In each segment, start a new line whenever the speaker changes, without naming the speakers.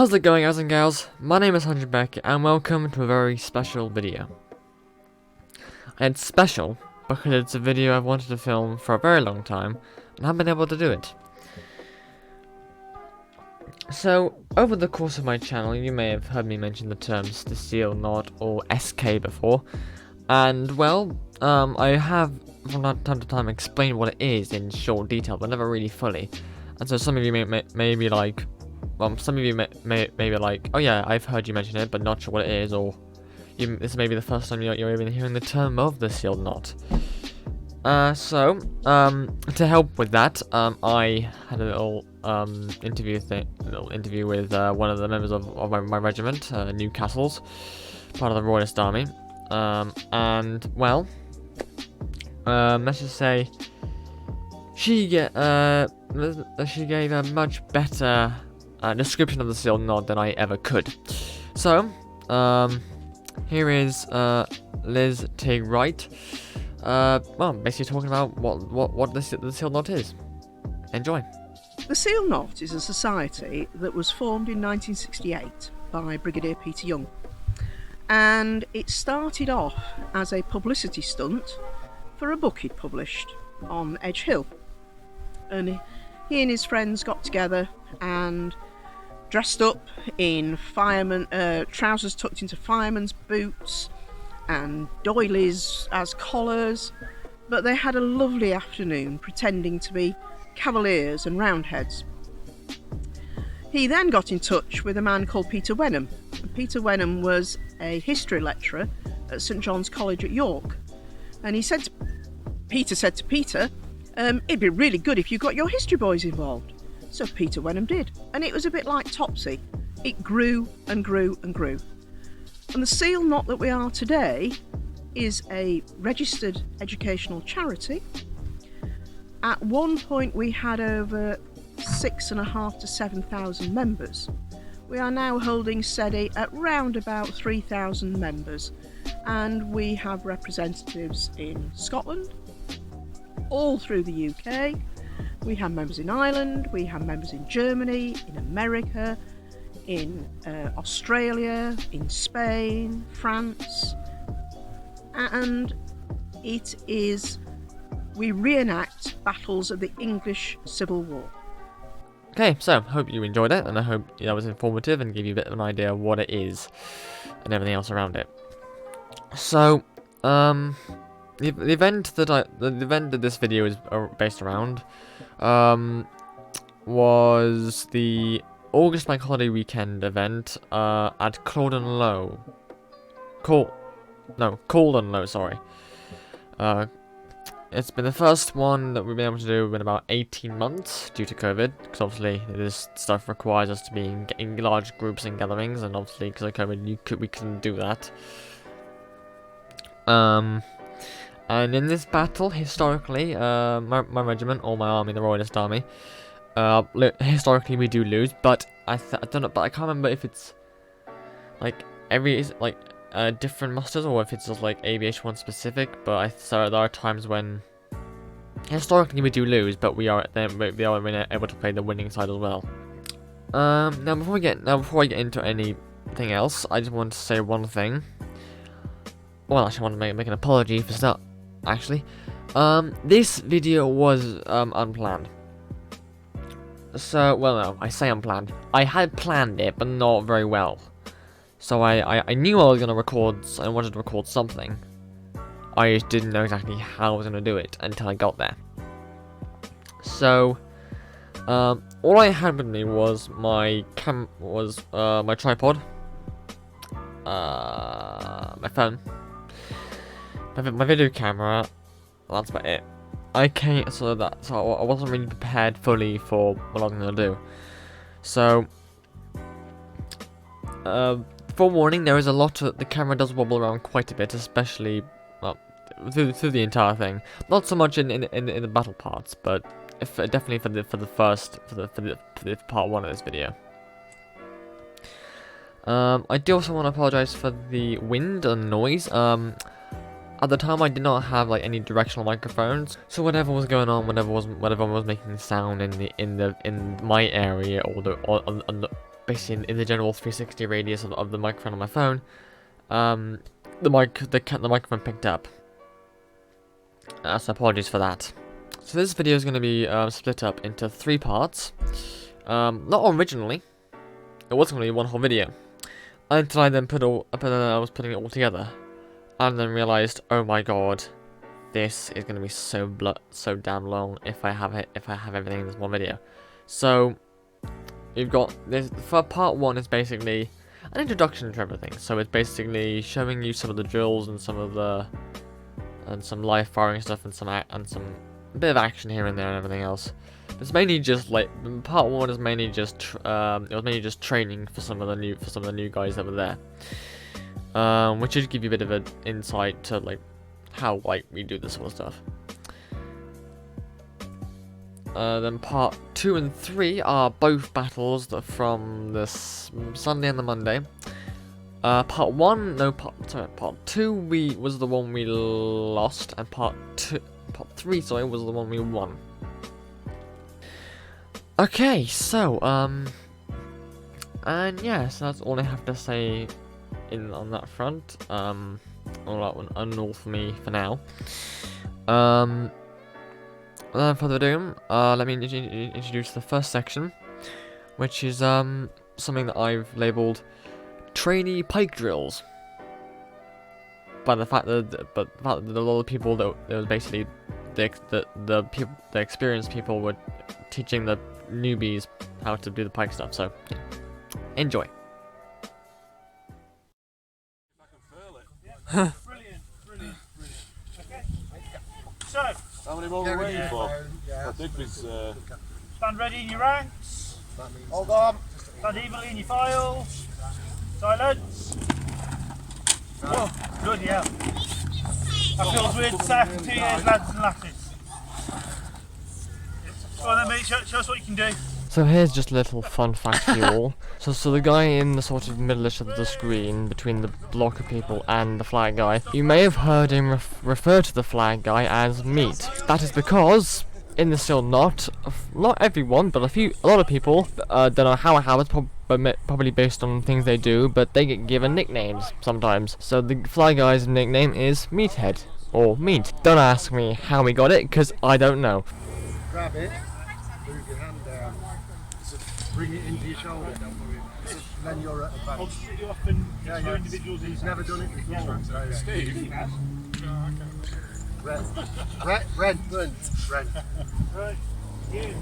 How's it going, guys and gals? My name is Hunchback and welcome to a very special video. And it's special because it's a video I've wanted to film for a very long time and haven't been able to do it. So, over the course of my channel, you may have heard me mention the terms the Seal Knot or SK before. And, well, I have from time to time explained what it is in short detail, but never really fully. And so some of you may be like, some of you may be like, oh yeah, I've heard you mention it, but not sure what it is, or this may be the first time you're even hearing the term of the Seal Knot. So, to help with that, I had a little interview with one of the members of my regiment, Newcastle's, part of the Royalist Army, and well, let's just say she gave a much better description of the Seal Knot than I ever could. So, here is Liz Tig Wright. Well, basically talking about what the Seal Knot is. Enjoy.
The Seal Knot is a society that was formed in 1968 by Brigadier Pt1, and it started off as a publicity stunt for a book he'd published on Edge Hill. And he and his friends got together and dressed up in fireman trousers tucked into fireman's boots and doilies as collars, but they had a lovely afternoon pretending to be cavaliers and roundheads. He then got in touch with a man called Peter Wenham. Peter Wenham was a history lecturer at St John's College at York, and Peter said to Peter, it'd be really good if you got your history boys involved. So Peter Wenham did, and it was a bit like Topsy. It grew and grew and grew. And the Seal Knot that we are today is a registered educational charity. At one point we had over 6,500 to 7,000 members. We are now holding steady at round about 3,000 members, and we have representatives in Scotland, all through the UK. We have members in Ireland, we have members in Germany, in America, in Australia, in Spain, France, and we reenact battles of the English Civil War.
Okay, so hope you enjoyed it, and I hope that was informative and gave you a bit of an idea of what it is and everything else around it. So, the event that this video is based around was the August Bank Holiday Weekend event at Cauldon, Lowe. Cauldon, Lowe, sorry. It's been the first one that we've been able to do in about 18 months due to COVID, because obviously this stuff requires us to be in large groups and gatherings, and obviously because of COVID we couldn't do that. And in this battle, historically, my regiment, or my army, the Royalist Army, historically we do lose, but I don't know, but I can't remember if it's like different musters or if it's just like ABH1 specific. But so there are times when historically we do lose, but we are able to play the winning side as well. Now before I get into anything else, I just want to say one thing. Well, actually, I want to make an apology for that. Actually, this video was unplanned. So, well, no, I say unplanned. I had planned it, but not very well. So I knew I was gonna record. I wanted to record something. I just didn't know exactly how I was gonna do it until I got there. So, all I had with me was my my tripod, my phone, my video camera. That's about it. So I wasn't really prepared fully for what I was gonna do. So, forewarning, there is a lot of the camera does wobble around quite a bit, especially through the entire thing. Not so much in the battle parts, but definitely for the part one of this video. I do also want to apologize for the wind and noise. At the time, I did not have like any directional microphones, so whatever was going on, whatever was making sound in my area or basically in the general 360 radius of the microphone on my phone, the microphone picked up. So apologies for that. So this video is going to be split up into 3 parts. Not originally, it was going to be one whole video, until I then I was putting it all together, and then realized, oh my god, this is going to be so damn long if I have everything in this one video. So you've got this. For part 1 is basically an introduction to everything. So it's basically showing you some of the drills and some live firing stuff and some bit of action here and there and everything else. It's mainly just like part 1 is mainly just it was mainly just training for some of the new guys that were there, which should give you a bit of an insight to like how we do this sort of stuff. Then part 2 and 3 are both battles that from this Sunday and the Monday. Part 2 was the one we lost, and part 3 was the one we won. Okay, so and yeah, so that's all I have to say on that front. All for me for now. Without further ado, let me introduce the first section, which is something that I've labelled trainee pike drills. By the fact that a lot of people that was basically the experienced people were teaching the newbies how to do the pike stuff. So yeah. Enjoy.
Brilliant. Okay. So,
how many more are we waiting for? I think we
stand ready in your ranks. Hold on. Stand evenly in your files. Silence. Oh, good, yeah. That feels weird to say after 2 years, lads and lasses. Go on then, mate, show us what you can do.
So here's just a little fun fact for you all. So the guy in the sort of middle-ish of the screen between the block of people and the flag guy, you may have heard him refer to the flag guy as meat. That is because in the still not everyone, but a lot of people don't know how it's probably based on things they do, but they get given nicknames sometimes. So the flag guy's nickname is Meathead or Meat. Don't ask me how we got it, because I don't know.
Grab it, move your hand down, bring it into your shoulder, then you're at a
I'll
back.
split you up in two individuals.
He's never done it before. So
Steve.
Ren.
Right, you.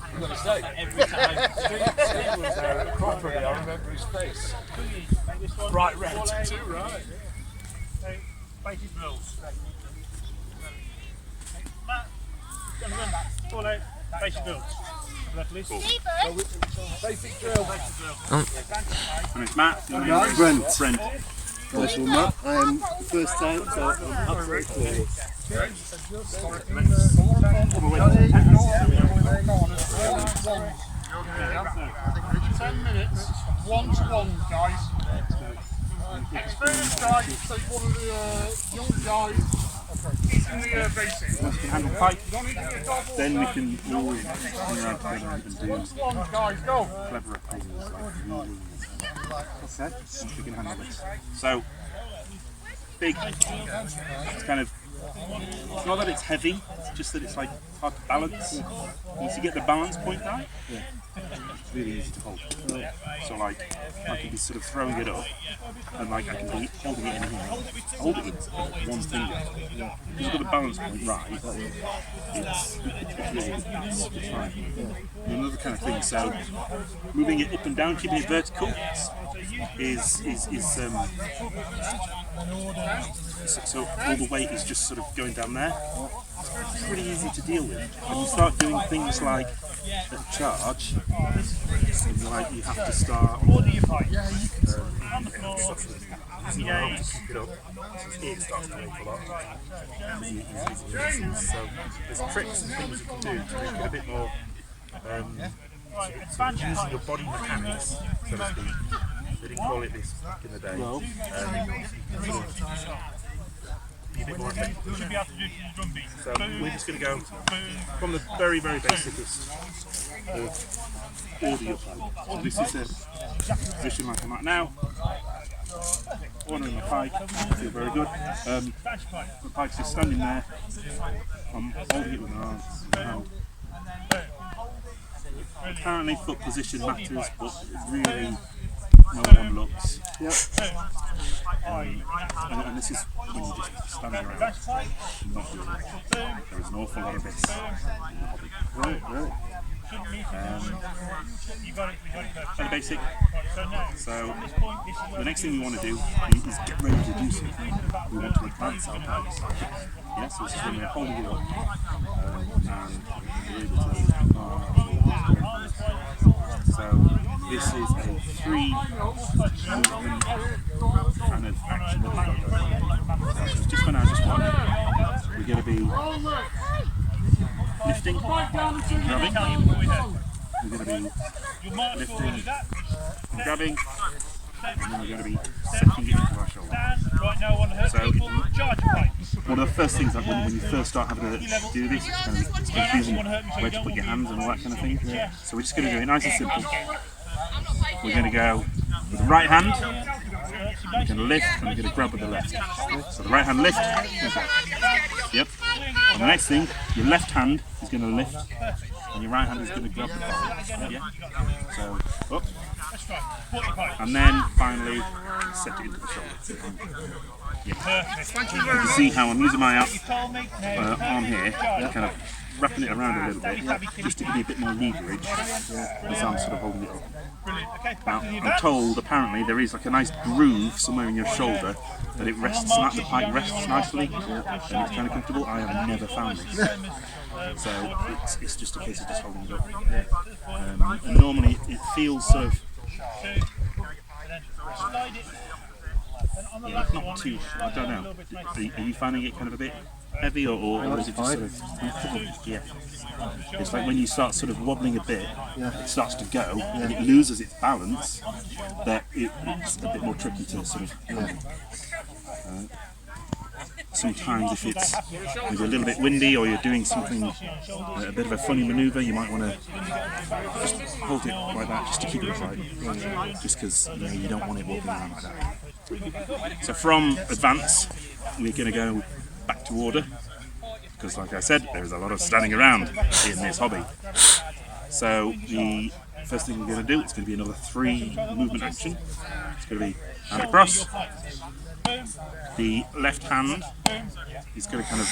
I've got to say,
Every time.
Steve was there at properly, I remember his face.
Make this one
Bright red,
fall out.
too right.
Okay, basic drills. Matt, gonna run that. Fall out. Basic drills. Left, please.
Basic drill.
And it's Matt. Brent.
Nice one, Matt. I am first time, so I'm absolutely
$10 minutes, 1-to-1, guys. Experienced guys, so one of the young guys. He's in the basic.
Handle Pike.
Don't need to get double.
Then we can all hang around together and do
1-to-1, guys, go.
cleverer things like really. Okay, we can handle this. So, big. It's kind of. It's not that it's heavy, it's just that it's like hard to balance. Once you get the balance point right, it's really easy to hold. So like, I can be sort of throwing it up, and like I can be holding it in hand. Hold it in one finger. If you've got the balance point right, it's really it's fine. Another kind of thing. So moving it up and down, keeping it vertical, is so all the weight is just sort of going down there. It's pretty easy to deal with. When you start doing things like a charge, and like you have to start.
Order your Pike. On the floor. Engage.
Pick it up. It starts going for a lot. So there's tricks and things you can do to make it a bit more
Right, expand your
using
Pike.
your body mechanics, so to speak. They didn't call it this back in the day. be a bit more effective.
You should be able to do the drum beat.
So we're just going to go from the very, very basicest of order your pike. So this is the position like I'm at now. Ordering my pike, I feel very good. The pike's just standing there. I'm holding it with my arms. Apparently foot position matters, but really no one looks.
Yep.
And this is when you just stand around and not doing it. There is an awful lot of this in the hobby.
Right.
Very basic. So the next thing we want to do is get ready to do something. We want to advance our pikes. Yeah, so this is when we're holding it up and we're able to. So this is a 3 movement kind of action that we've got going on. So just for now, just one. We're going to be lifting, grabbing. We're going to be lifting, grabbing, and then we're going to be setting it into our shoulder. So one of the first things that when you first start having to do this, it's confusing where to put your hands and all that kind of thing. So we're just going to do it nice and simple. We're going to go with the right hand, we're going to lift, and we're going to grab with the left. So the right hand lift, yep. And the next thing, your left hand is going to lift, and your right hand is going to grab the bar. Yeah. So up, and then finally set it into the shoulder. Yeah. You can see how I'm using my arm here, kind of wrapping it around a little bit, just to give you a bit more leverage as I'm sort of holding it up. Now, I'm told apparently there is like a nice groove somewhere in your shoulder that it rests, the pike rests nicely, and it's kind of comfortable. I have never found this. So it's just a case of just holding it up. And normally it feels sort of, yeah, not too, I don't know. Are you finding it kind of a bit heavy or is it just sort of comfortable? Yeah. It's like when you start sort of wobbling a bit, it starts to go and it loses its balance, but it's a bit more tricky to sort of sometimes if it's maybe a little bit windy or you're doing something, a bit of a funny manoeuvre, you might want to just hold it like that just to keep it upright, just because you don't want it wobbling around like that. So from advance, we're going to go back to order, because like I said, there's a lot of standing around in this hobby. So the first thing we're going to do, it's going to be another 3 movement action. It's going to be hand across. The left hand is going to kind of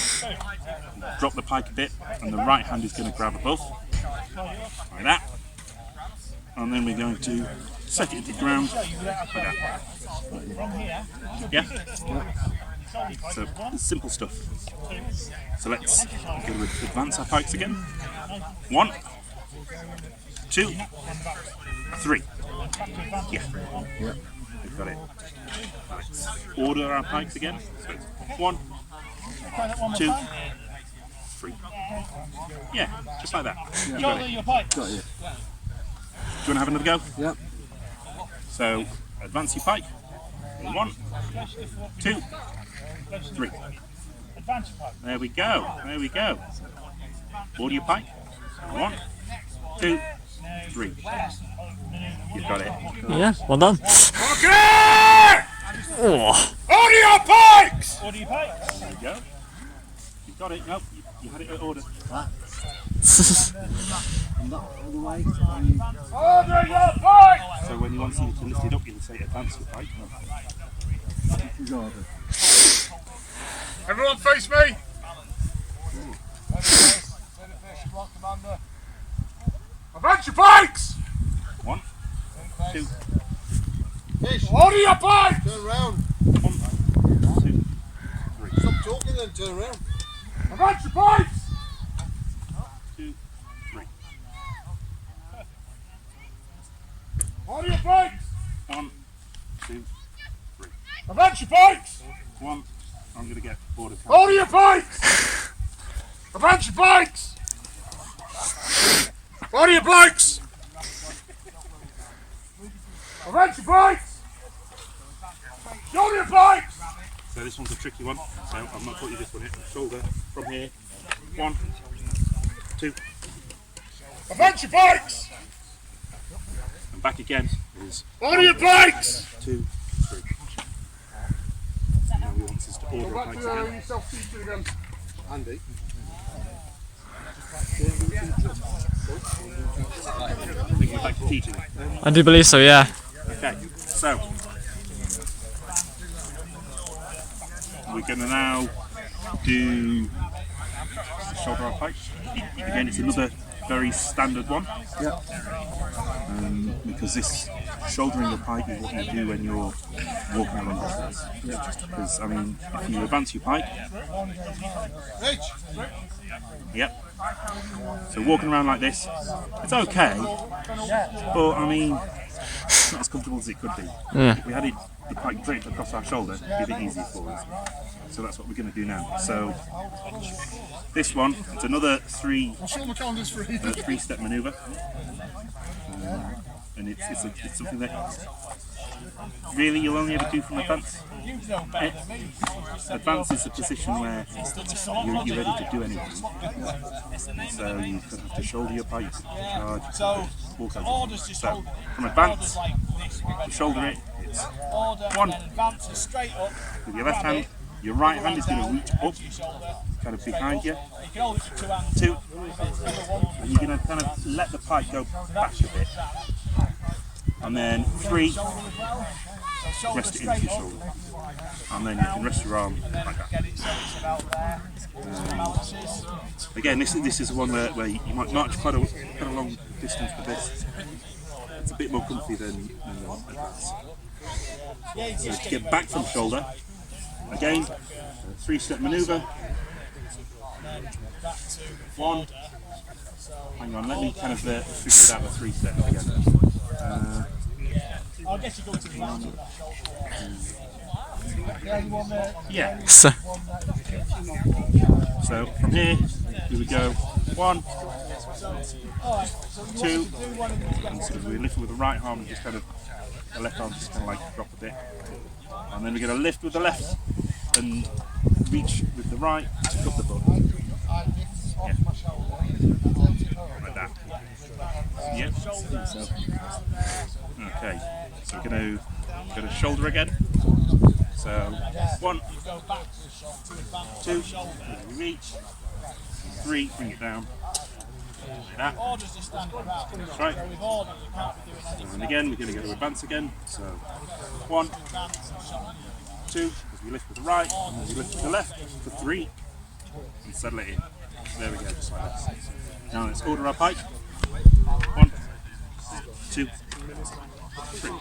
drop the pike a bit, and the right hand is going to grab above, like that. And then we're going to set it into the ground, like that. Yeah? So, simple stuff. So let's go with advance our pikes again. 1, 2, 3. Yeah. We've got it. Let's order our pikes again. So it's 1, 2, 3. Yeah, just like that. You got it.
Got you.
Do you want to have another go?
Yep.
So advance your pike. 1, 2, 3. There we go. There we go. Order your pike. 1, 2, 3. You've got it.
Yeah, well done.
Okay!
Oh.
Order your pikes!
Order your pikes.
There we go. You've got it. Nope, you had it at order.
And that all the way.
Order your pikes! So when you want something to lift it up, you'll say advance your pike.
Is ordered.
Everyone face me! Advance your pikes!
1, 2,
Order your pikes!
Turn around.
1, 2, 3.
Stop talking then, turn around.
Advance your pikes!
2, 3.
Order your pikes!
1, 2, 3.
Advance your pikes!
1. I'm going to get order.
Order your pikes! Advance your pikes! Order your pikes! Advance your pikes! Shoulder your pikes!
So this one's a tricky one, so I've not taught you this one yet. Shoulder from here. 1, 2.
Advance your pikes!
And back again is
Order your pikes!
2, 3. Now we want us to order
Go
our
back
pikes
to
again.
yourself featured again.
Andy.
Thinking back to teaching.
I do believe so, yeah.
Okay, so we're going to now do shoulder our pike. Again, it's another very standard one.
Yeah.
Because this shouldering the pike is what you do when you're walking along the distance. Because, I mean, if you advance your pike, yep. So walking around like this, it's okay, but I mean, it's not as comfortable as it could be.
Yeah.
If we had the pike draped across our shoulder, it'd be a bit easier for us. So that's what we're going to do now. So this one, it's another three-step manoeuvre. And it's something that really you'll only ever do from advance. Advance is a position where you're ready to do anything. So you could have to shoulder your pikes, charge, walk over. So from advance, to shoulder it, it's 1 with your left hand. Your right hand is going to reach up, kind of behind you. 2, and you're going to kind of let the pike go back a bit. And then 3, rest it into your shoulder. And then you can rest your arm like that. Again, this is one where you might march quite a long distance for this. It's a bit more comfy than advance. So to get back from shoulder, again, 3-step manoeuvre. 1. Hang on, let me kind of figure it out with 3 steps again. Yeah. So from here we would go 1, 2, and so we lift with the right arm and just kind of the left arm just kind of like drop a bit, and then we're going to lift with the left and reach with the right to pick up the butt. Yeah. Like that. Yep. So, okay. So we're going to shoulder again. So 1, 2, reach. 3, bring it down. Like that. That's right. And again, we're going to go to advance again. So 1, 2, as we lift with the right, and as we lift with the left for 3, and settle it in. There we go, just like that. Now let's order our pike. 1, 2, 3.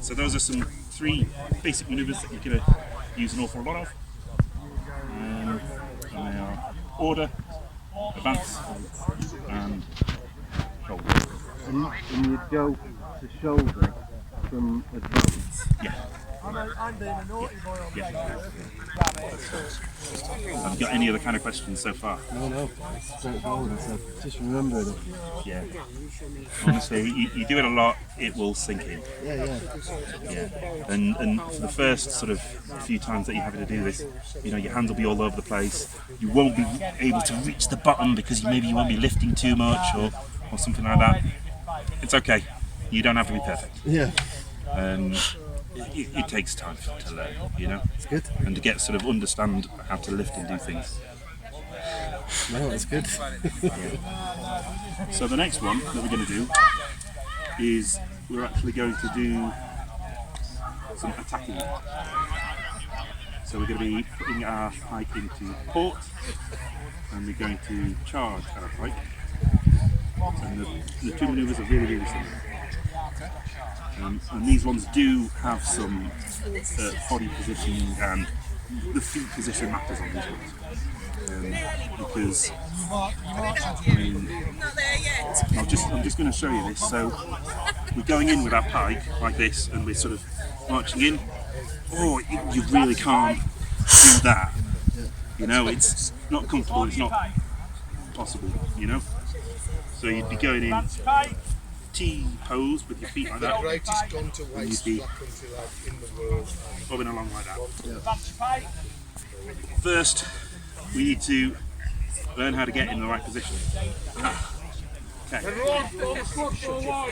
So those are some 3 basic manoeuvres that you're going to use an awful lot of. And they are order, advance, and shoulder.
And you'd go to shoulder from advance.
Yeah.
I'm being a naughty boy on
Yeah. Have you got any other kind of questions so far?
No. It's straightforward, so just remembering it.
Yeah. Honestly, you do it a lot, it will sink in.
Yeah.
Yeah. And for the first sort of few times that you're having to do this, you know, your hands will be all over the place. You won't be able to reach the button because maybe you won't be lifting too much or something like that. It's okay. You don't have to be perfect.
Yeah.
It takes time to learn, you know?
It's good.
And to get sort of understand how to lift and do things.
No, it's good.
So the next one that we're going to do is we're actually going to do some attacking. So we're going to be putting our pike into port and we're going to charge our pike. And the 2 manoeuvres are really, really similar. And these ones do have some body positioning and the feet position matters on these ones. Because I'm just going to show you this. So we're going in with our pike like this, and we're sort of marching in. Oh, you really can't do that. You know, it's not comfortable. It's not possible. You know, so you'd be going in T pose with your feet like
The
that,
greatest gun to waste
be-
black country lad in the world.
bobbing along like that. First, we need to learn how to get in the right position. Okay.
Everyone, go the squad for a while.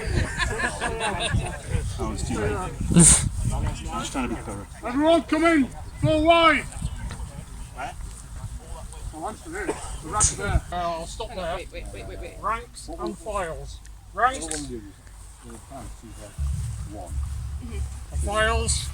Oh, it's too late. I'm just trying to be thorough.
Everyone, come in. Full wide. Well, answer this. The rack's there. I'll stop there.
Wait.
Ranks and files. Ranks. Files.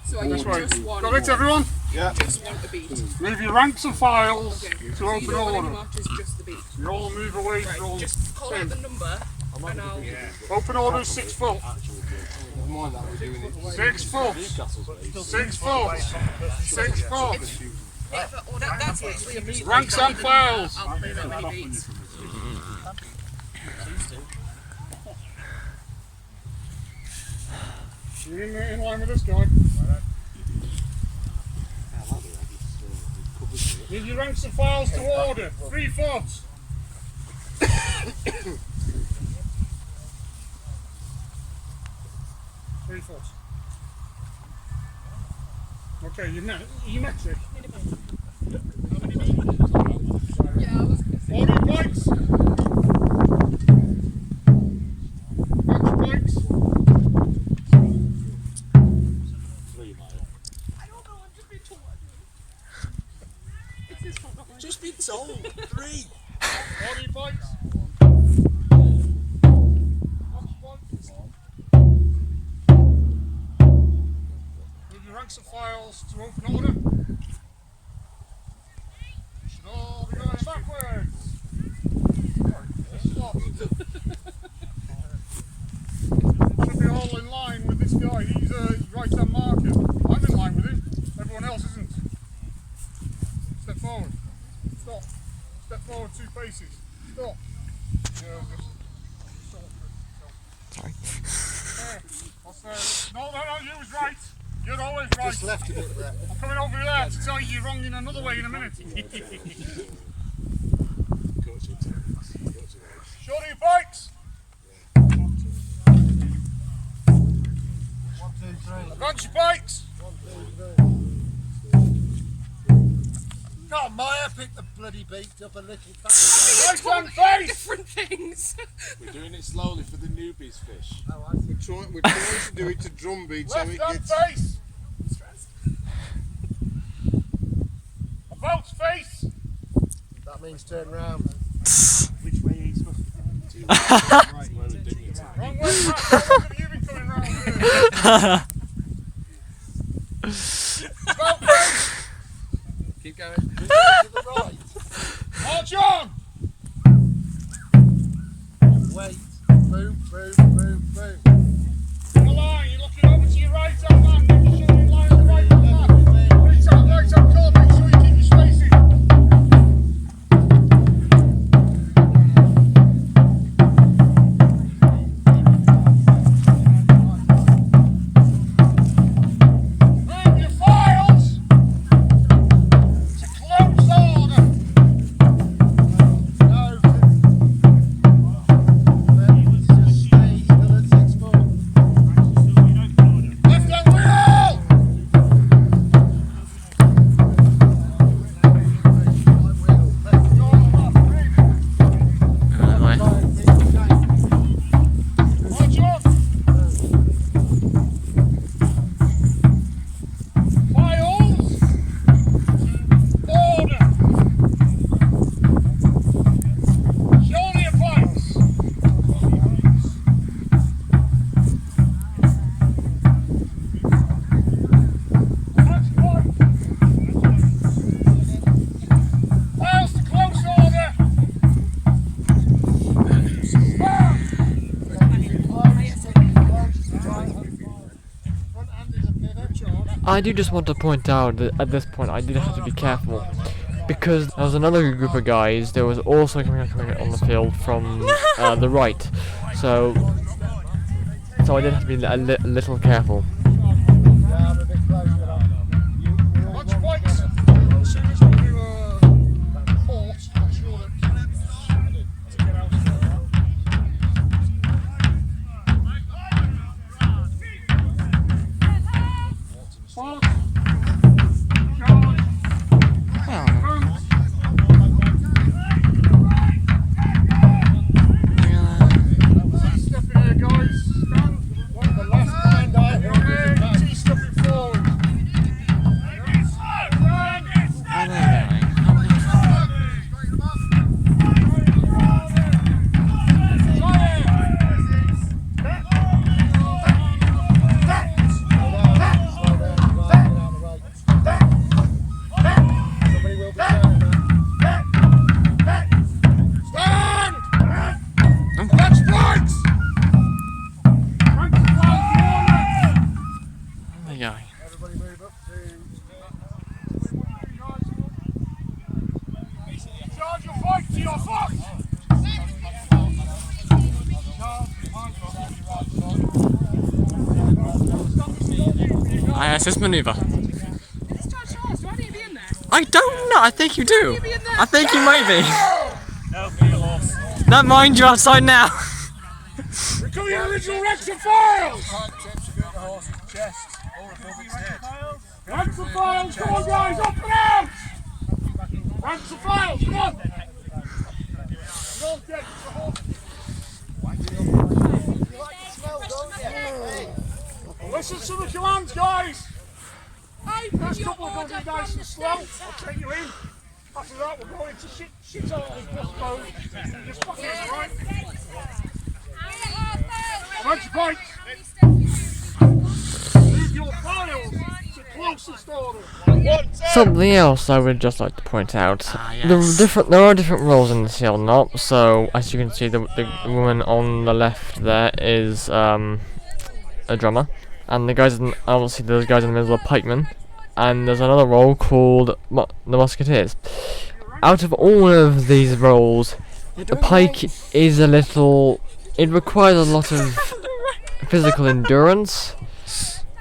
So I
This
use
way.
just one.
Got it, everyone?
Just one a beat.
Move your ranks and files
Okay.
to
So
open
you don't
order.
mark as just the beat.
You all move away
Right.
from
Just call out the number and I'll.
open order 6 foot. 6 foot. 6 foot. 6 foot.
Yeah, but that's literally a beat.
Ranks and files.
I'll play that many beats.
You're in line with this guy. Move your ranks and files to order. 3 foot. 3 foot. Okay, you metric.
Yeah, I was gonna say.
Order your pikes. Bunch of pikes.
Just been told. 3.
Order your pikes. Move your ranks and files to open order. You should all be going backwards. Stop. Should be all in line with this guy. He's a right hand marker. I'm in line with him. Everyone else isn't. Step forward. Stop. Step forward 2 paces. Stop. Yeah, just stop.
Sorry.
There. What's there? No, you was right. You're always right.
Just left a bit there.
I'm coming over there to tell you you're wrong in another way in a minute. Shorty your bikes.
1, 2, 3.
Advance your bikes.
1, 2, 3. God, Maya picked the bloody beat up a little.
Right hand face.
Different things.
We're doing it slowly for the newbies fish.
We're trying to do it to drum beat so
Left
it
hand
gets.
face. About face.
That means turn round.
Which way are you supposed to go?
Wrong way, Matt. How long have you been coming round here? About face.
Keep going.
To the right.
March on.
Wait. Boom, boom, boom, boom.
In the line, you're looking over to your right hand man. Make sure you're in line on the right hand man. Right hand call, make sure you keep your spacing. Move your files to close order.
No. Just stay still at 6 foot.
Left hand wheel. March on. Files. Order. Show your place. That's one. Files to close order. Stop.
I do just want to point out that at this point I did have to be careful because there was another group of guys that was also coming on the field from the right, so I did have to be a little careful.
Watch your bikes. As soon as we do a port, make sure that to get out. Sparks. Charge. Bounce. Step in here, guys. Stand. One of the last kind I heard. T-stepping forward. Everybody move up to... Charge your Pike to your foot!
I assist maneuver.
It's Charles Charles, why do you be in there?
I don't know. I think you do.
You be in there?
I think you might be.
No, for your horse.
Don't mind you outside now.
Become the original Rex of Files! Ranks of Files, come on guys, up and out! Ranks of Files, come on! Don't get the horse. Listen to the commands, guys! First couple are going to be nice and slow. I'll take you in. After that, we're going to shit all in this mode. Just fucking us, right? Ranks of Pike! Move your files to closest order.
Something else I would just like to point out. There are different roles in the seal knot. So as you can see, the woman on the left there is a drummer, and the guys obviously those guys in the middle are pikemen, and there's another role called the musketeers. Out of all of these roles, the pike is a little. It requires a lot of physical endurance,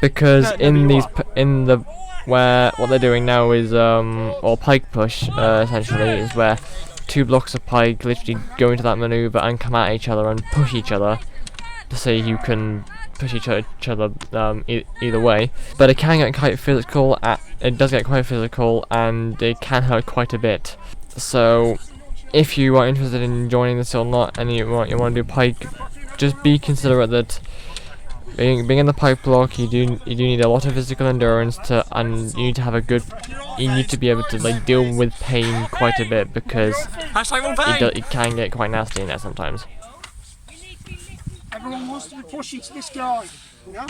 because what they're doing now is or pike push essentially is where two blocks of pike literally go into that maneuver and come at each other and push each other to see who can push each other either way. But it can get quite physical. It does get quite physical, and it can hurt quite a bit. So if you are interested in joining the seal knot and you want to do pike, just be considerate that being in the pike block, you do need a lot of physical endurance and you need to have you need to be able to like deal with pain quite a bit, because it can get quite nasty in there sometimes.
Everyone wants to be pushing to this guy. Yeah?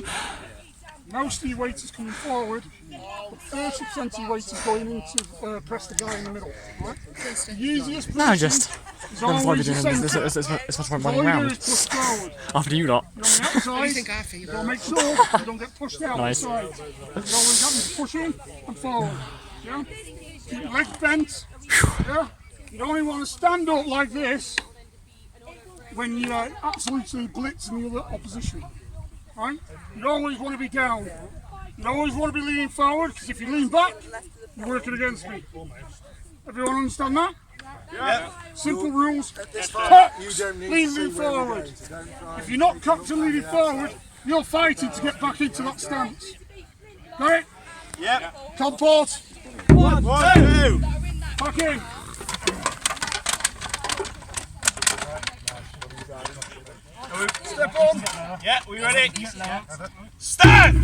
Most of your weight is coming forward, but 30% of your weight is going into press the guy in the middle. Right? The easiest position is always the centre. All you do is push forward.
After you lot.
You're on the outside,
You think I feel
you've got to make sure you don't get pushed out the side. You always have to push in and forward. Yeah? Keep your legs bent. Yeah? You don't even want to stand up like this when you're absolutely blitzing the other opposition. Right? You always want to be down. You always want to be leaning forward, because if you lean back, you're working against me. Everyone understand that?
Yeah.
Simple rules. Cocked, leaning forward. If you're not cocked and leaning forward, you're fighting to get back into that stance. Got it?
Yep.
Comport.
1, 2.
Back in.
Step on. Yeah, we ready? Step! Step!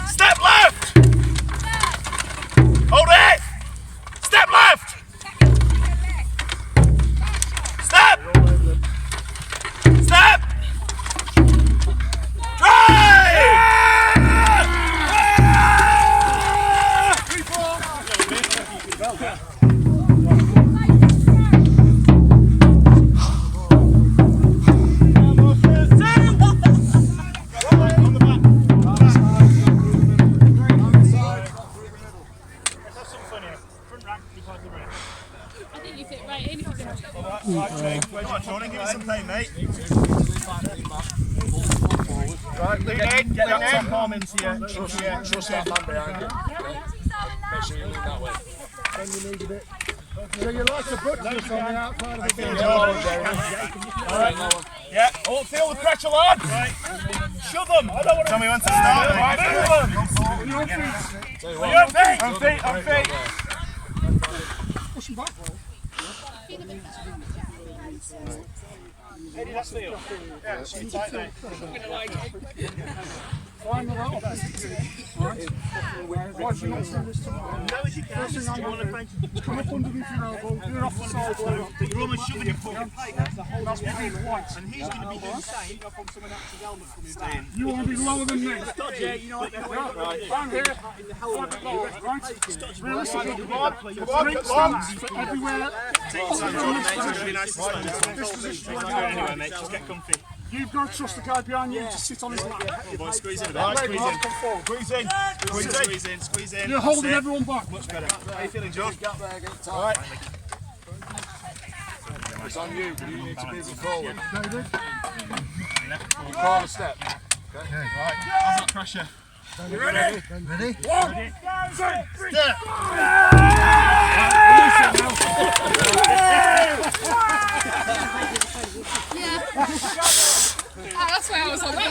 Step left! Hold it! Step left! Step! Step! Drive!
I think you fit right in if you can.
Come on, Jordan, give me some pain, mate. Right, lean in, get that top arm into you.
Trust that man behind you. Make sure you lean that way. Then you need a bit. So you like the buttress on the outside of the
Yeah, oh, feel the pressure, lad. Right. shove them. I don't want to. Tell me when to start. On feet.
Push him back.
Eddie, that's Leo. Yeah, it's tight there.
Climb the ladder. Why should not send this tomorrow?
No, as you can.
First thing I'm going to come up underneath your elbow, do it off the side.
You're almost shoving your fucking Pike. That's
behind the white.
And he's going to be doing the same.
You want to be lower than me.
Yeah, you know what?
I'm here. Right? Realistically, come on. Everywhere. This position right now.
Anyway, mate, just get comfy.
You've got to trust the guy behind you to sit on his lap.
Squeeze in a
Right,
bit. Squeeze in.
You're holding everyone back.
Much better. How are you feeling, George?
Alright. It's on you, but you need to move it forward.
David.
You call a step. Okay.
Right. How's that pressure?
You ready? Ready?
1, 2, 3.
That's why I was on that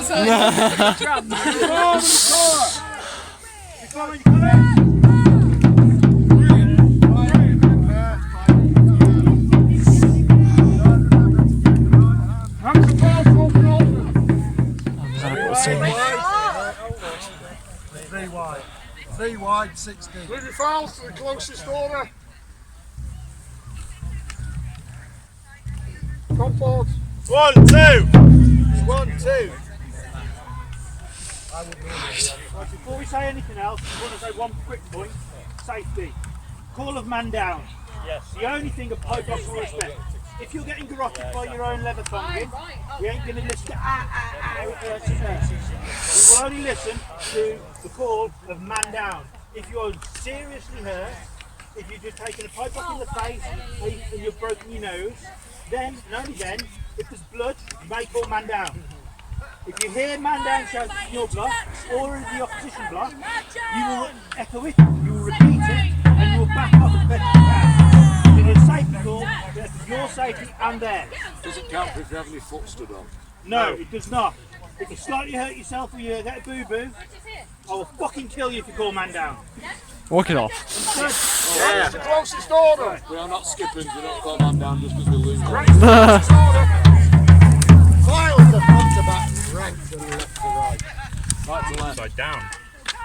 Three wide, 60.
Move your fouls to the closest order. Come forward.
1, 2. 1, 2. Right, before we say anything else, I want to say one quick point. Safety. Call of man down. Yes. The only thing a Pike officer will respect. If you're getting garroted by your own leather tonguing, we ain't going to listen to it hurts your nurse. We will only listen to the call of man down. If you're seriously hurt, if you've just taken a pipe off in the face and you've broken your nose, then, and only then, if there's blood, you may call man down. If you hear man down shout in your block or in the opposition block, you will echo it, you will repeat it, and you will back off as best you can. It's a safety call, that's for your safety and theirs.
Does it count if you have your foot stood on?
No, it does not. If you slightly hurt yourself or you get a boo-boo, I will fucking kill you if you call man down.
Walk it off.
Yeah. The closest order.
We are not skipping, we don't call man down just because we lose.
Right, closest order.
File the front to back, right to left to right. Right to left.
Upside down.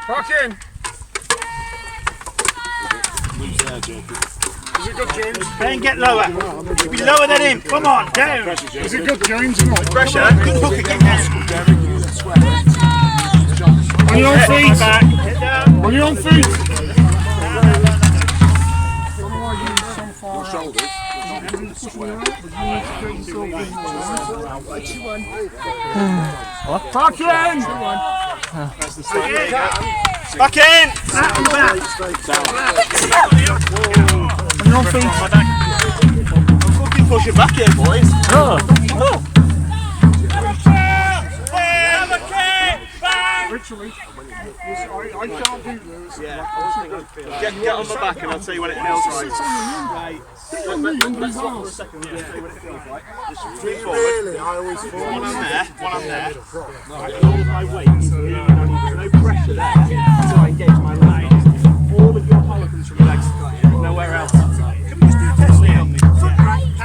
Back in.
Loose there, Jacob.
Is it good, James?
Ben, get lower. Be lower than him. Come on, down.
Is it good, James? No.
Pressure. Good hook again.
On your own feet.
Back. Get down.
On your own feet.
Your shoulders.
Back in.
Back in.
On your own feet.
I'm fucking pushing back here, boys.
Literally. I can't do this.
Yeah. Get on my back and I'll tell you when it feels right. Right.
Sit on me, under his arms.
I'll tell you when it feels right. Just
Really, I always fall.
One on there. Right, and all of my weight. There's no pressure there. So I engage my legs. All of your power comes from your legs. Nowhere else. Can we just do a test here?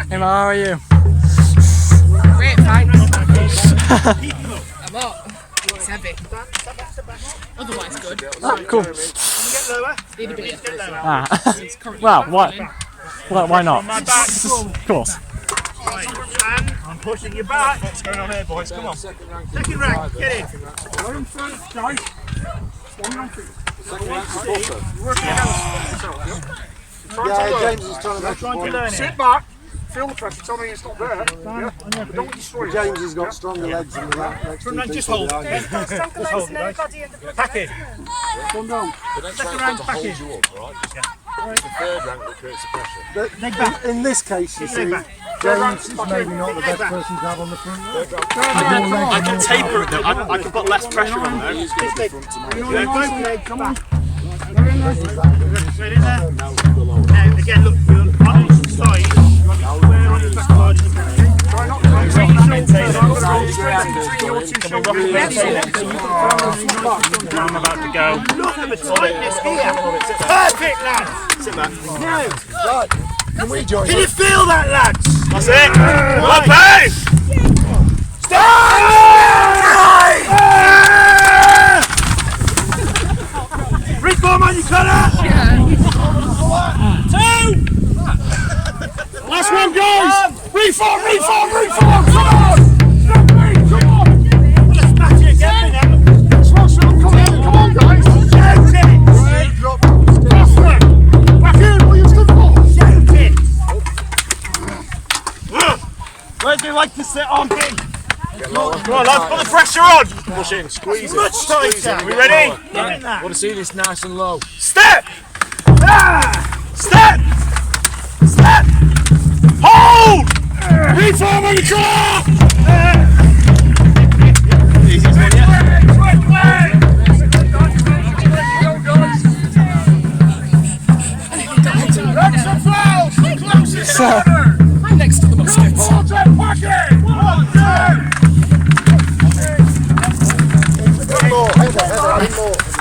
Hey, how are you?
Great, fine. I'm up. It's heavy. Otherwise good.
Ah, cool.
Can you get lower?
Need a bit.
Get lower.
Ah.
It's currently
Well, what?
running.
Well, why not?
On my back.
Of course.
Right. And I'm pushing you back. What's going on here, boys? Come on. Second rank, get in.
Let him first, guys. On your own feet.
Working it out.
Yeah, James is trying to
Trying to learn it.
Sit back. Feel the pressure. Tell me it's not there. Yeah. But don't destroy it.
James has got stronger legs than that.
Just hold. Just hold, guys. Pack it.
Come down.
Second rank, pack it.
It's the third rank that creates the pressure.
Leg back.
In this case, you see,
Leg back.
James is maybe not the best person to have on the front row.
I can taper it though. I can put less pressure on there.
He's going to be front to man.
Both legs
Come
back.
on. They're in there.
Straight in there.
Now it's the lower.
Now, again, look, you're on each side. You want to be square on your back side.
Try not to
maintain it.
Can we roughly maintain it? I'm about to go.
Look at the tightness here. Perfect, lads. Sit back. Now, right. Can we join? Can you feel that, lads?
That's it. One pace.
Reform on your cutter! Two! Last one, guys! Reform! Come on! Come on!
Let's smash it again now.
Come on, guys! Shout it! Faster! Back in! What are you stood for?
Shout it! Where do you like to sit on?
Come on, lads, put the pressure on.
Push in, squeeze it.
Much tighter.
We ready?
Right.
Want to see this nice and low.
Step! Step! Step! Hold!
Reform on your car!
Sir, I'm next to the Musket.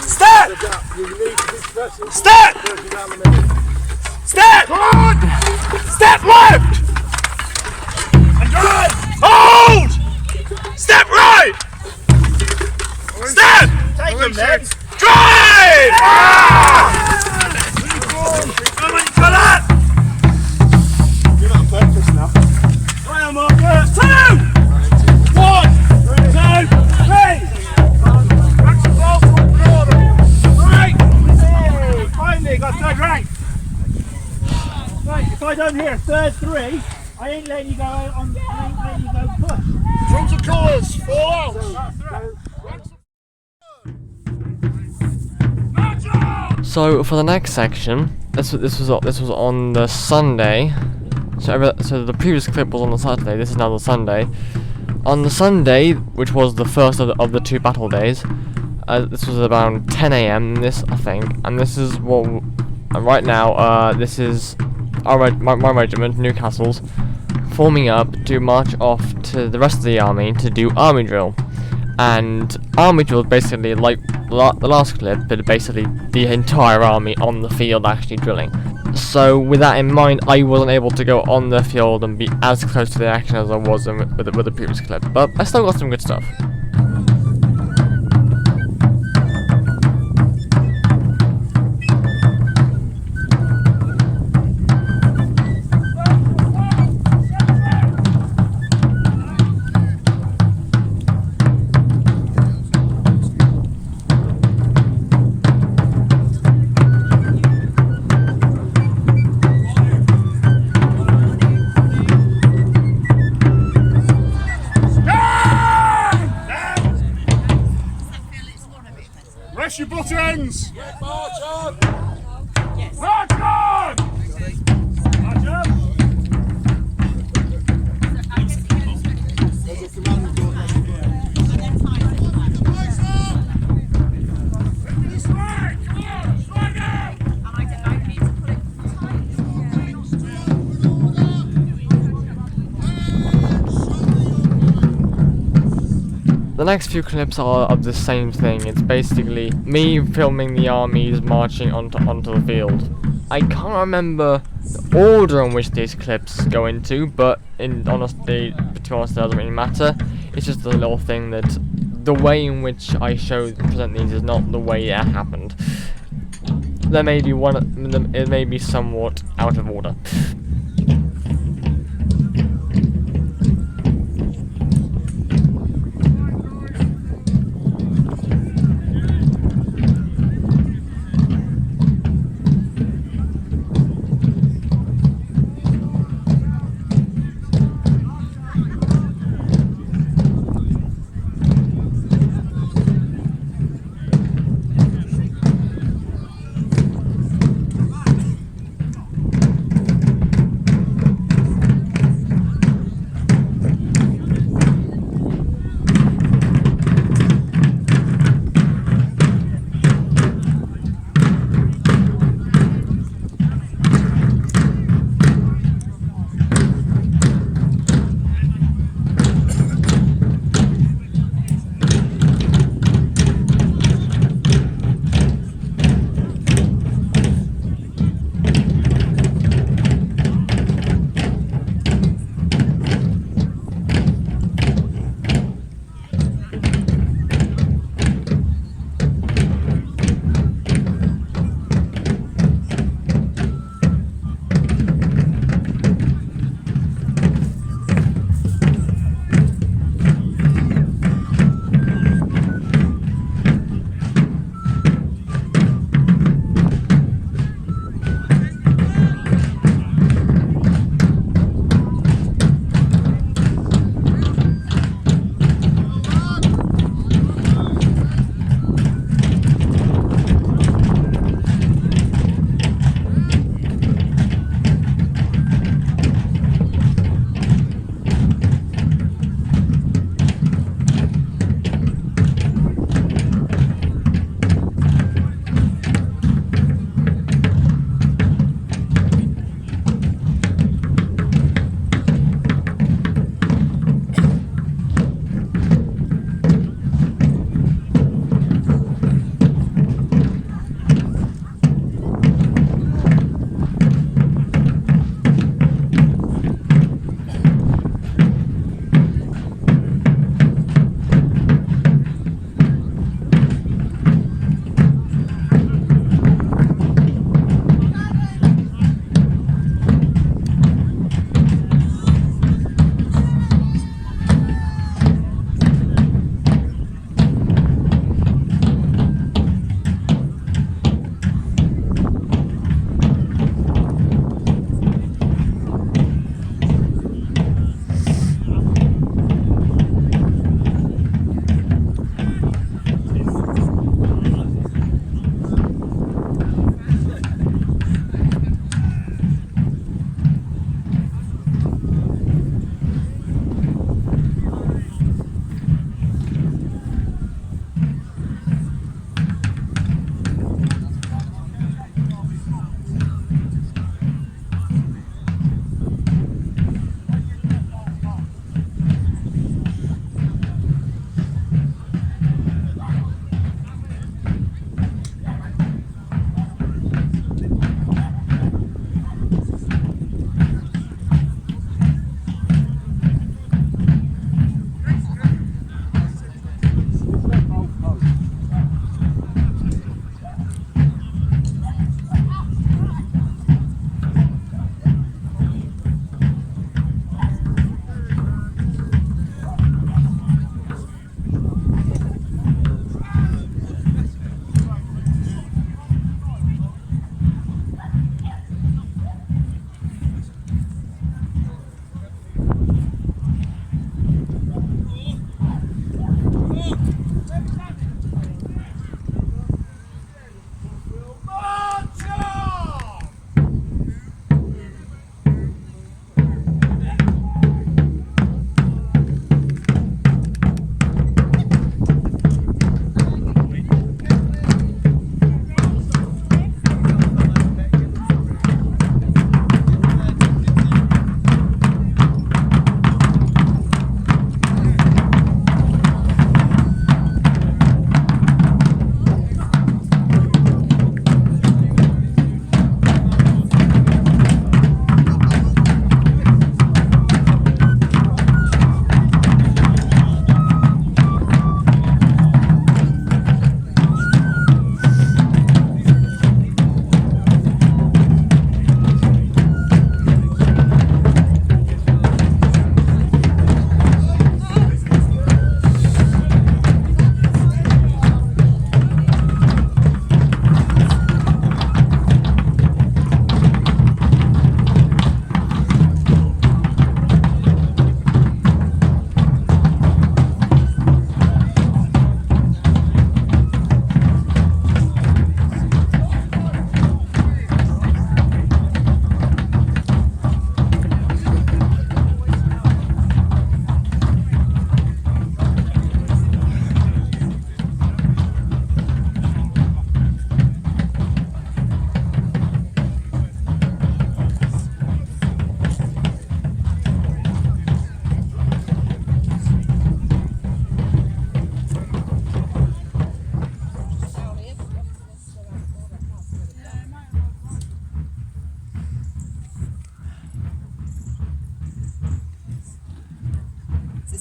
Step! Step! Step! Step left! Hold! Step right! Step!
Take them then.
Drive! Come on, cut that!
You're not on purpose now.
Right on, marker. 2! 1! 2! 3!
Finally got third rank. Right, if I don't hear third 3, I ain't letting you go out on. I ain't letting you go push.
Drums and colours, fall out.
So for the next section, this was on the Sunday. So the previous clip was on the Saturday. This is now the Sunday. On the Sunday, which was the first of the 2 battle days, this was around 10 AM. This I think, and this is what. And right now, this is my regiment, Newcastle's, forming up to march off to the rest of the army to do army drill. And army drill is basically like the last clip, but basically the entire army on the field actually drilling. So with that in mind, I wasn't able to go on the field and be as close to the action as I was with the previous clip, but I still got some good stuff.
Rest your butt ends!
March on!
March on!
March up!
The next few clips are of the same thing. It's basically me filming the armies marching onto the field. I can't remember the order in which these clips go into, but to be honest, it doesn't really matter. It's just a little thing that the way in which I present these is not the way it happened. There may be it may be somewhat out of order.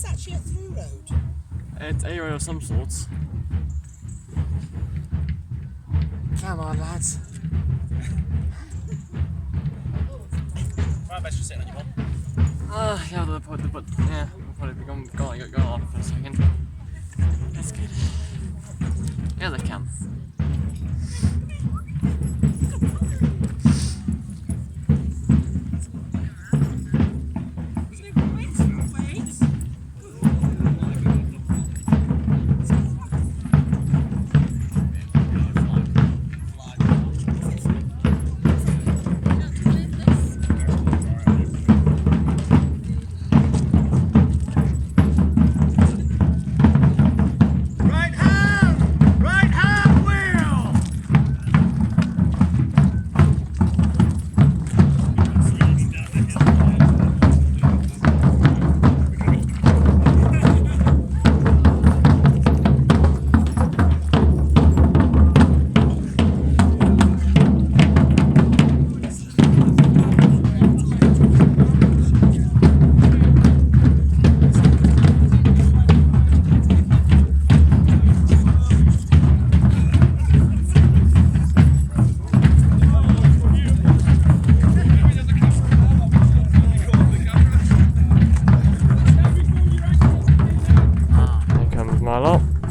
Actually a through road.
It's a road of some sorts. Come on, lads.
Right, best just sitting on your bum.
Yeah, we'll probably be going on for a second. That's good. Yeah, they can.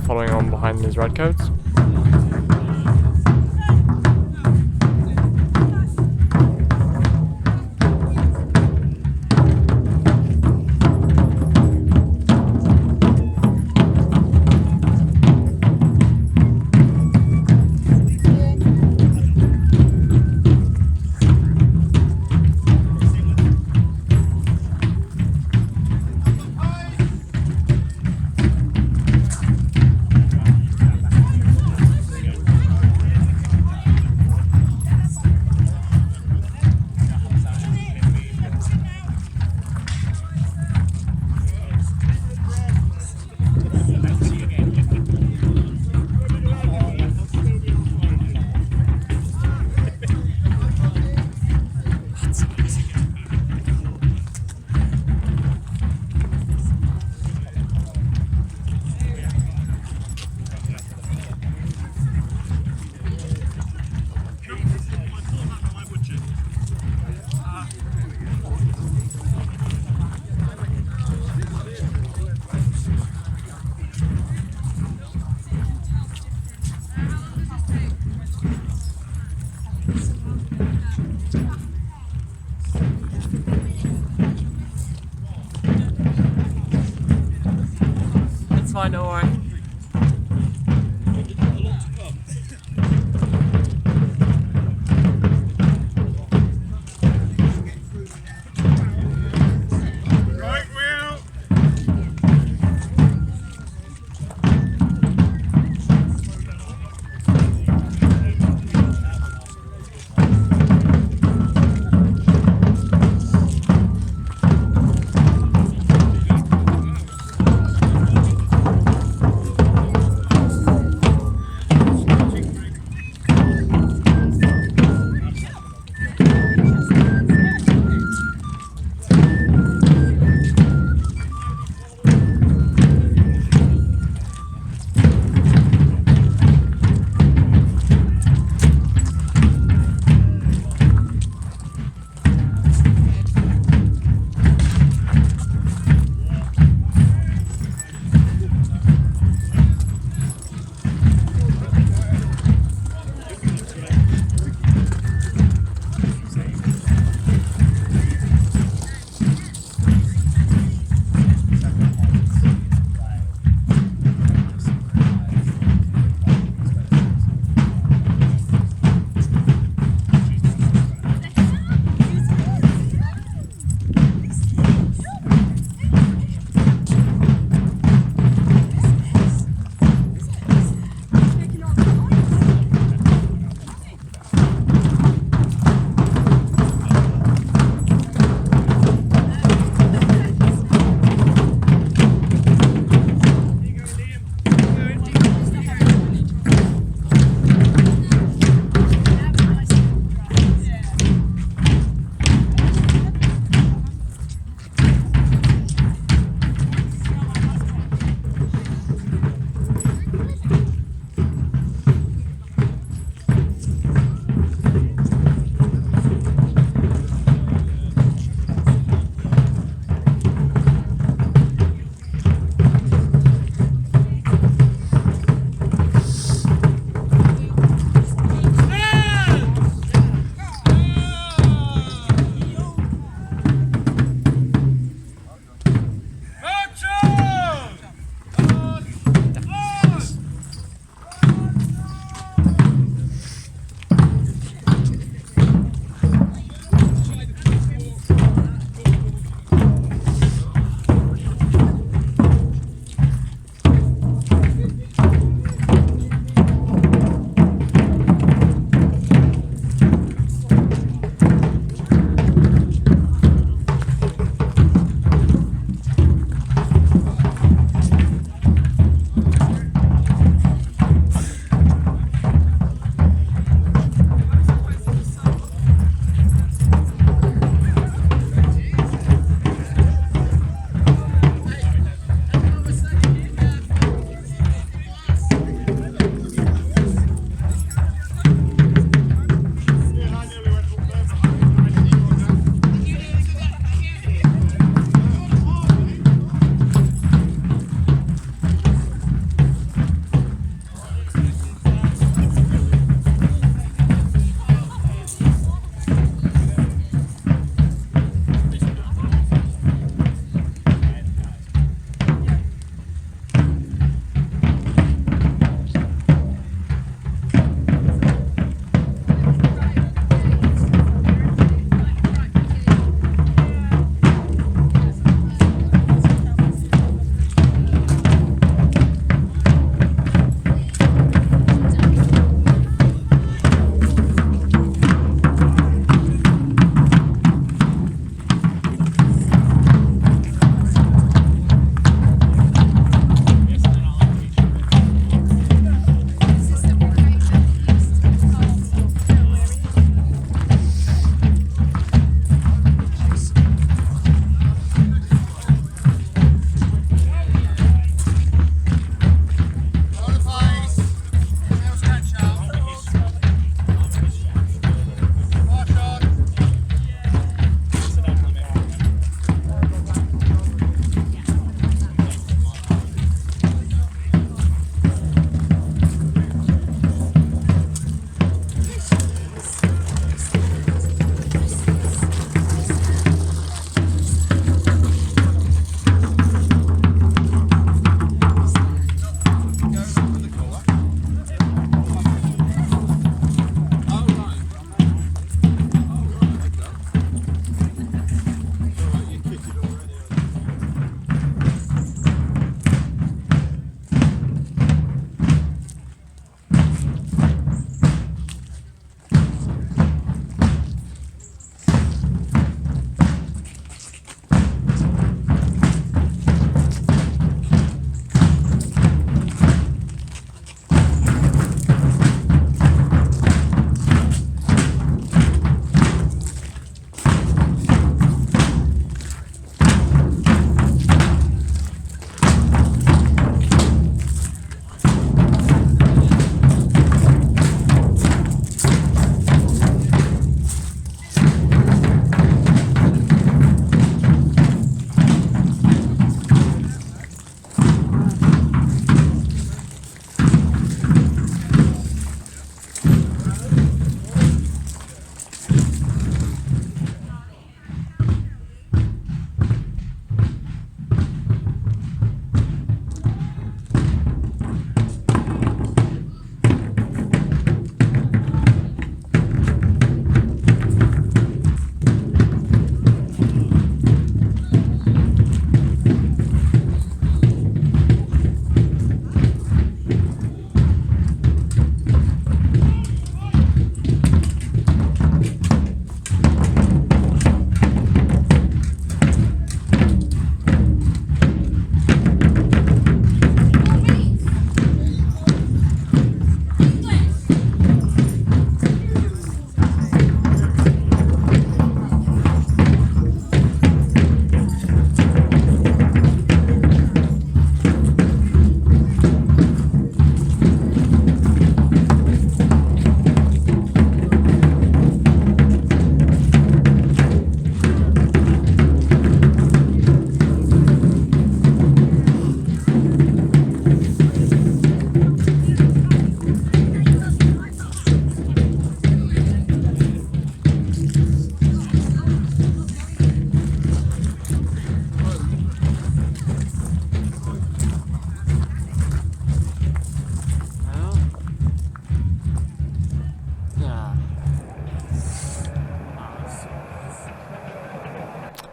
Following on behind these redcoats. It's fine, don't worry.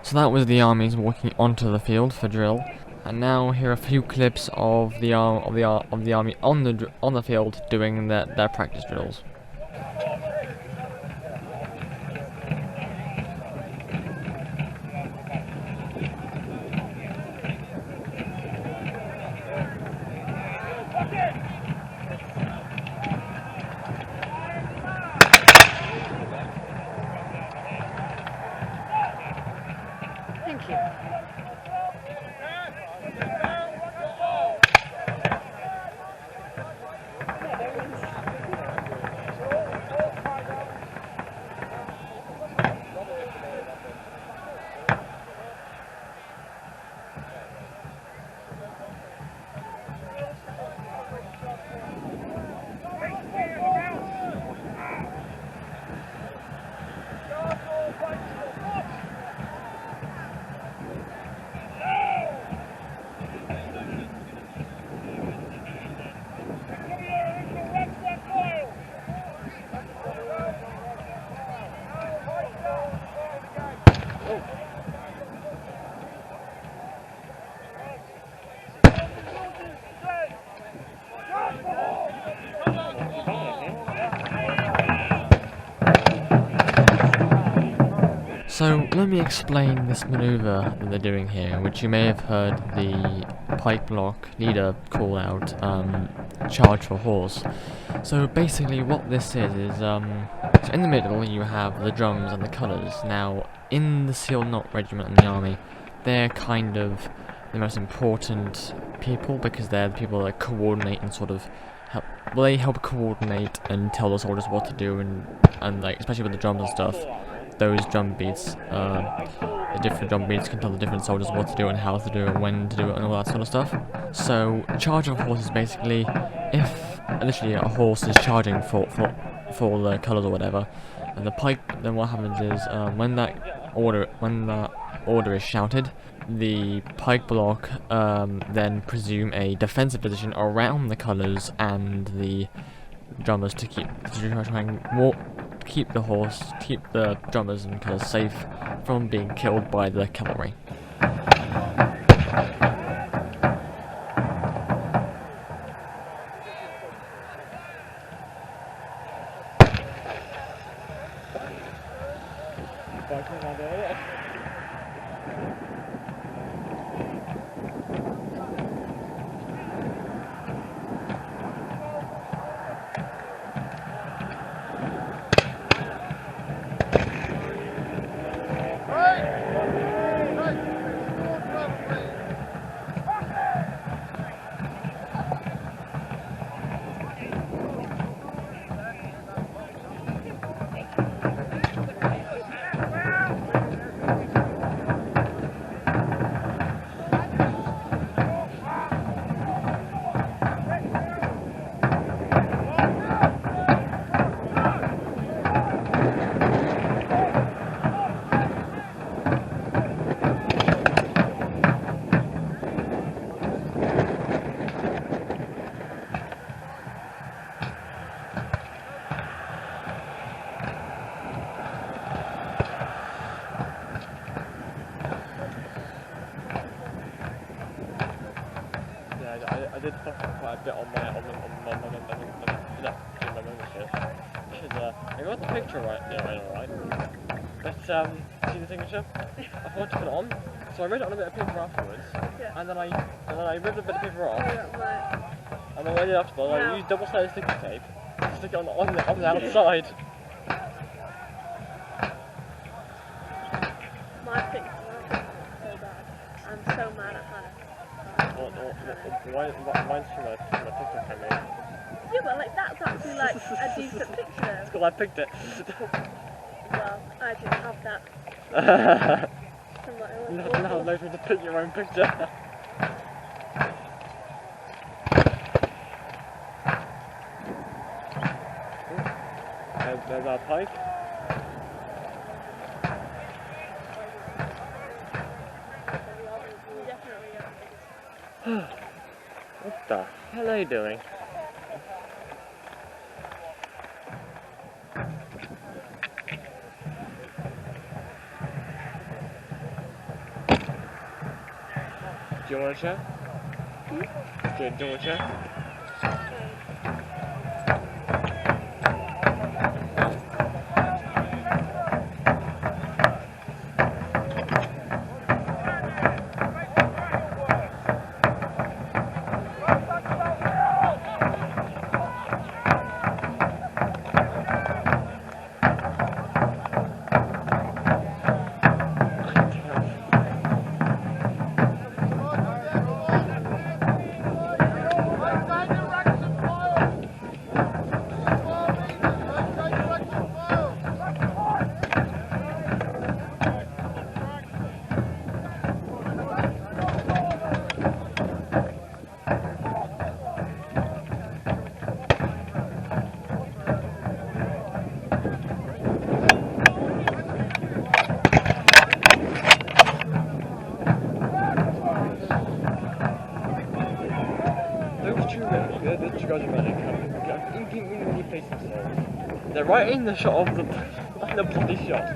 So that was the armies walking onto the field for drill, and now here are a few clips of the army on the field doing their practice drills.
Thank you.
So let me explain this maneuver that they're doing here, which you may have heard the Pike block leader call out, charge for horse. So basically what this is so in the middle you have the drums and the colours. Now in the Seal Knot Regiment and the army, they're kind of the most important people because they're the people that coordinate and sort of help. Well, they help coordinate and tell the soldiers what to do, and like especially with the drums and stuff. Those drum beats, the different drum beats can tell the different soldiers what to do and how to do it, when to do it, and all that sort of stuff. So, charge of a horse is basically if literally a horse is charging for the colours or whatever, and the pike. Then what happens is when that order is shouted, the pike block then presume a defensive position around the colours and the drummers to try and keep the drummers and colours safe from being killed by the cavalry. I did fuck up quite a bit on my membership. Because I got the picture right. But see the signature? I forgot to put it on, so I read it on a bit of paper afterwards. Yeah. And then I ripped a bit of paper off. And then what I did afterwards, I used double-sided sticky tape to stick it on the outside.
My picture so bad. I'm so mad at her.
Mine's from a picture camera.
Yeah, but like that's actually like a decent picture.
It's cool, I picked it.
Well, I didn't have that.
No, later to pick your own picture. There's our Pike. What the hell are you doing? Do you want a chair? Do you want a chair? They're right in the shot of the bloody shot.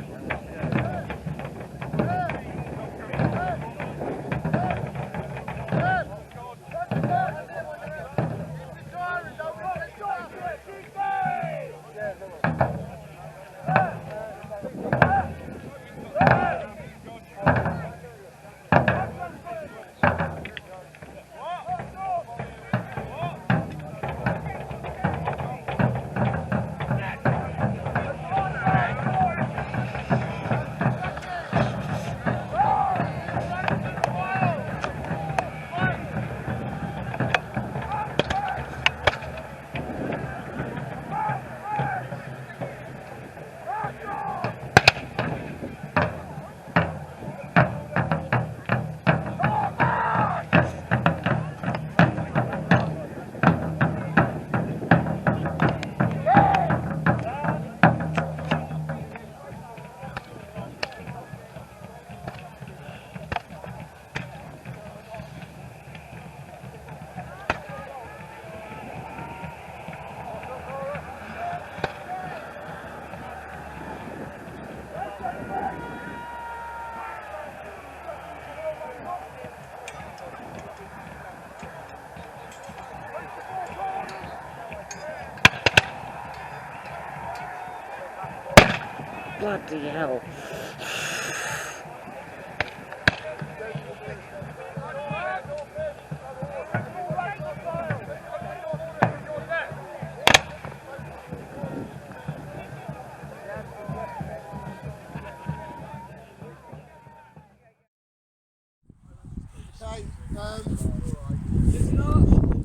Bloody hell.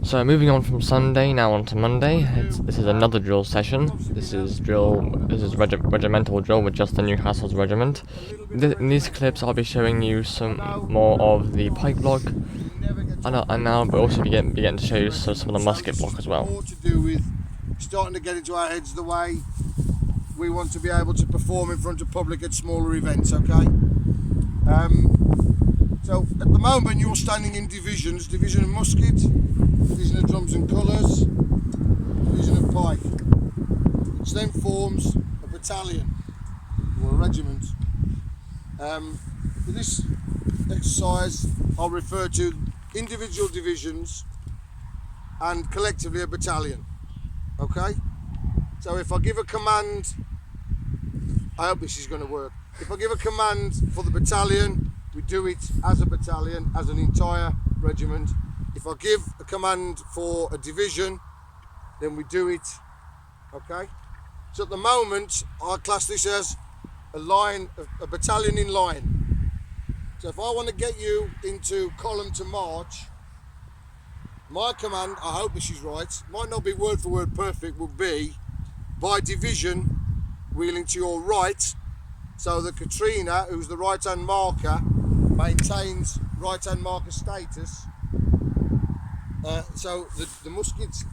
So moving on from Sunday, now on to Monday. This is another drill session. This is regimental drill with just the Newcastle's regiment. In these clips I'll be showing you some more of the Pike block, and now we'll also be getting to show you some of the Musket block as well.
More to do with starting to get into our heads the way we want to be able to perform in front of public at smaller events, okay? So at the moment you're standing in divisions, division of musket, division of drums and colours, division of pike, which then forms a battalion or a regiment. For this exercise I'll refer to individual divisions and collectively a battalion, okay? So if I give a command, I hope this is going to work. If I give a command for the battalion, we do it as a battalion, as an entire regiment. If I give a command for a division, then we do it, okay? So at the moment, I class this as a line, a battalion in line. So if I want to get you into column to march, my command, I hope this is right, might not be word for word perfect, will be by division, wheeling to your right, so that Katrina, who's the right hand marker, maintains right hand marker status. So the muskets,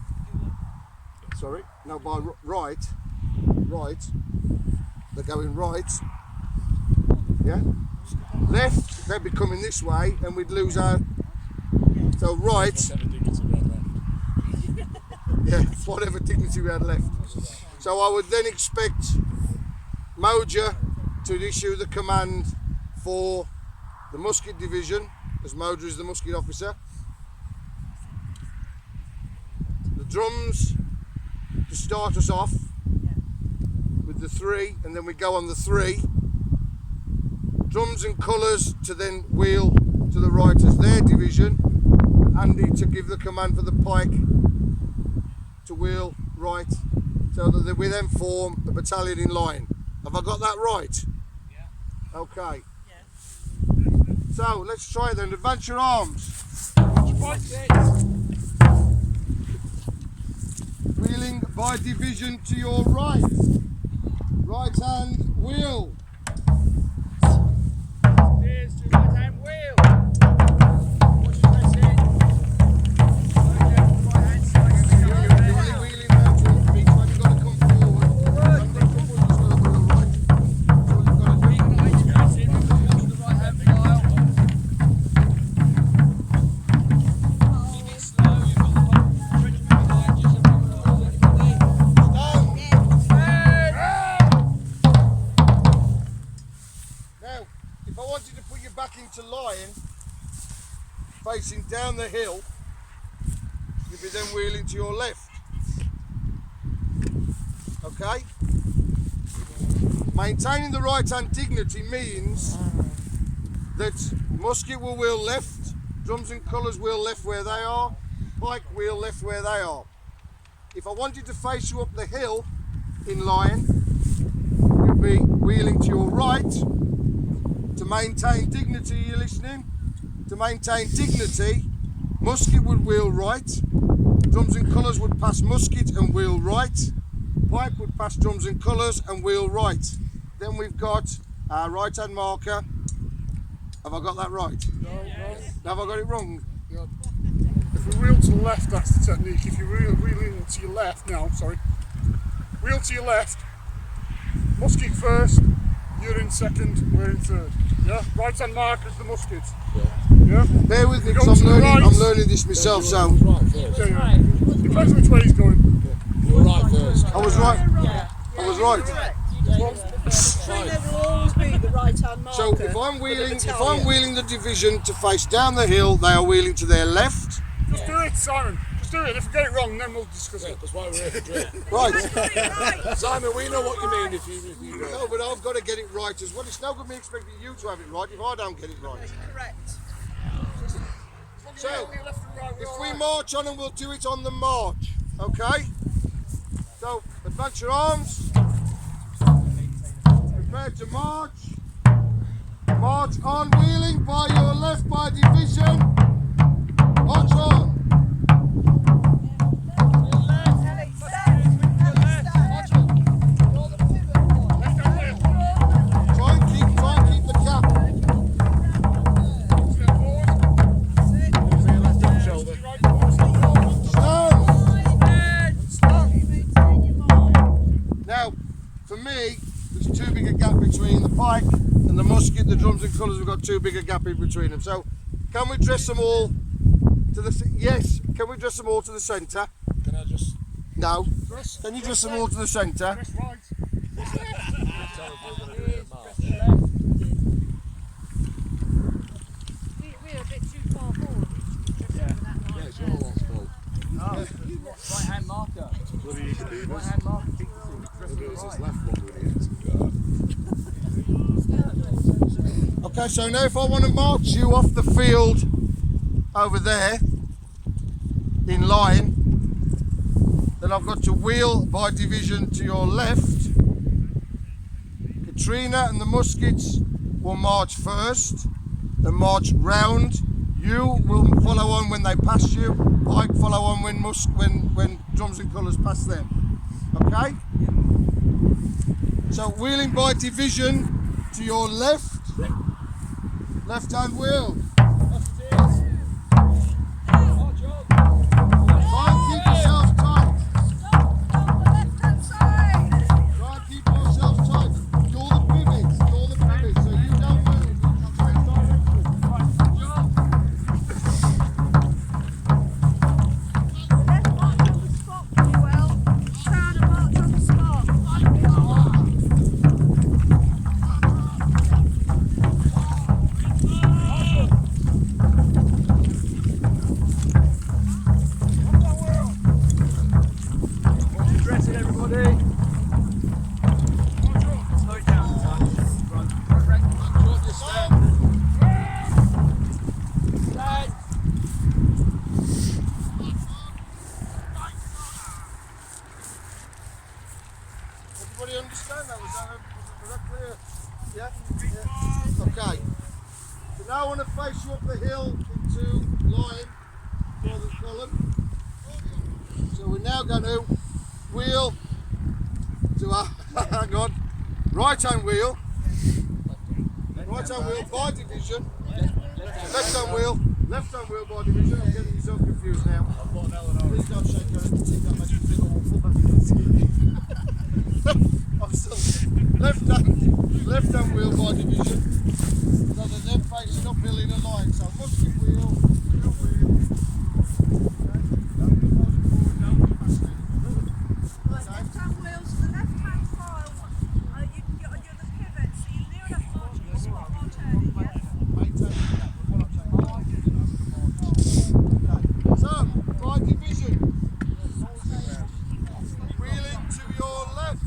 sorry, no, by right, they're going right, yeah, left, they'd be coming this way and we'd lose our, so right, yeah, whatever dignity we had left. So I would then expect Moja to issue the command for the musket division, as Moder is the musket officer. The drums to start us off with the 3, and then we go on the 3. Drums and colours to then wheel to the right as their division. Andy to give the command for the pike to wheel right, so that we then form the battalion in line. Have I got that right? Yeah. Okay. Yeah. So let's try then. Advance your arms. Wheeling by division to your right. Right hand wheel.
Steers to right hand wheel. Watch your pressing. Right hand side.
You're only wheeling now to each one. You've got to come forward. You've got to come forward, you've got to wheel right. That's all you've got to do.
Watch the right hand file. Keep it slow. You've got the whole Frenchman behind you.
Now, if I wanted to put you back into line, facing down the hill, you'd be then wheeling to your left. Okay? Maintaining the right hand dignity means that musket will wheel left, drums and colours wheel left where they are, pike wheel left where they are. If I wanted to face you up the hill in line, you'd be wheeling to your right. To maintain dignity, are you listening? To maintain dignity, musket would wheel right, drums and colours would pass musket and wheel right, pike would pass drums and colours and wheel right. Then we've got our right hand marker. Have I got that right?
No.
Have I got it wrong?
If we wheel to the left, that's the technique. If you're wheeling to your left, wheel to your left, musket first, you're in second, we're in third. Yeah? Right hand marker is the musket. Yeah?
Bear with me
Go
because
to the right.
I'm learning this myself, so
Yeah. Depends which way he's going.
You're right first.
I was right. I was right.
There will always be the right hand marker.
So if I'm wheeling the division to face down the hill, they are wheeling to their left.
Just do it, Simon. Just do it. If we get it wrong, then we'll discuss it.
That's why we're here to drill.
Right.
Simon, we know what you mean if you
No, but I've got to get it right as well. It's no good me expecting you to have it right if I don't get it right.
Correct.
So, if we march on, and we'll do it on the march, okay? So, advance your arms. Prepare to march. March on, wheeling by your left by division. March on. Try and keep the gap. Now, for me, there's too big a gap between the pike and the musket, the drums and colours. We've got too big a gap in between them. So, can we dress them all to the? Yes. Can we dress them all to the centre?
Can I just?
No. Can you dress them all to the centre?
That's right.
We're a bit too far forward.
Yeah, it's your last fault.
Right hand marker.
Bloody easy,
Right hand marker.
It's his left one with the
Okay, so now if I want to march you off the field over there in line, then I've got to wheel by division to your left. Katrina and the muskets will march first, then march round. You will follow on when they pass you. Pike follow on when drums and colours pass them. Okay? So wheeling by division to your left. Left hand wheel. Try and keep yourself tight. Try and keep yourself tight. You're the pivot, so you don't move. Straight direction. Everybody understand that? Was that clear? Yeah? Yeah. Okay. So now I want to face you up the hill into line for the column. So we're now going to wheel to our, hang on, right hand wheel by division, left hand wheel by division. I'm getting so confused now. Please don't shake your head, that makes me feel awful. I'm still left hand wheel by division, so they're then facing uphill in a line. So musket wheel, middle wheel.
Left-hand wheels, the left-hand file, you're the pivot, so you're near enough margin to spot while turning, yeah?
So, by division, wheeling to your left.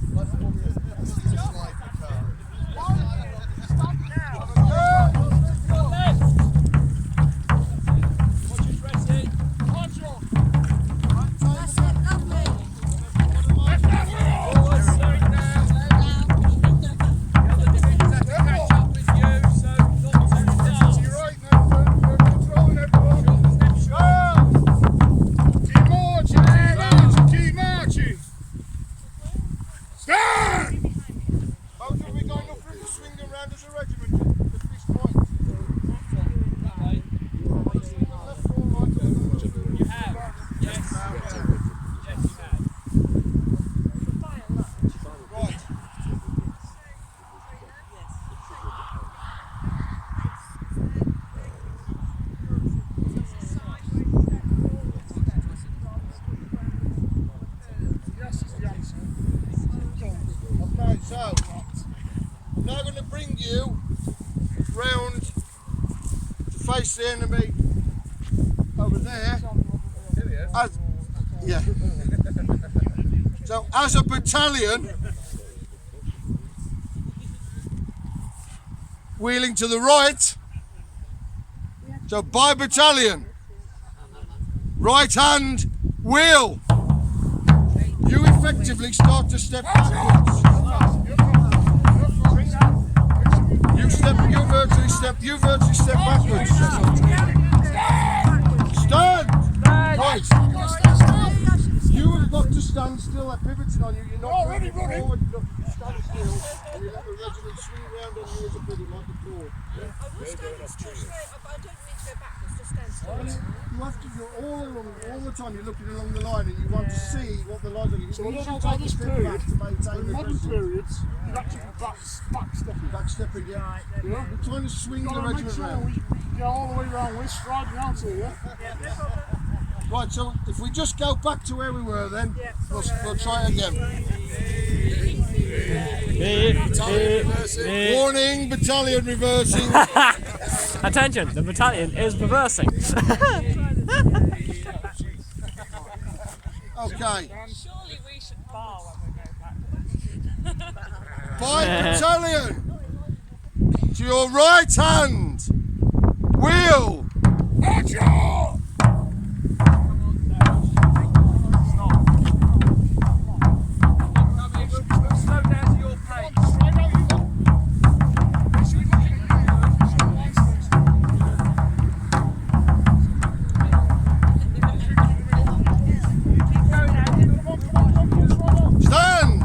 So, I'm now going to bring you round to face the enemy over there. Yeah. So, as a battalion, wheeling to the right. So, by battalion, right hand wheel. You effectively start to step backwards. You virtually step backwards. Stand! Right. You have got to stand still. I'm pivoting on you. You're not moving forward. Look, you stand still and you let the regiment swing round on you as a pivot like a door.
I will stand still straight, but I don't need to go backwards, just stand still.
You have to, you're all the time you're looking along the line and you want to see what the lines are. You
So
need to
I
take a
this
step
period,
back to maintain
in
the
modern
distance.
periods, you've actually backstepping.
Backstepping, yeah.
Yeah.
We're trying to swing the
You've got to make
regiment
sure
round.
we go all the way round, we're striding round to you.
Right, so if we just go back to where we were then, we'll try it again. Warning, battalion reversing.
Attention, the battalion is reversing.
Okay.
Surely we should bar when we go back.
By battalion, to your right hand, wheel.
Slow down to your pace.
Stand!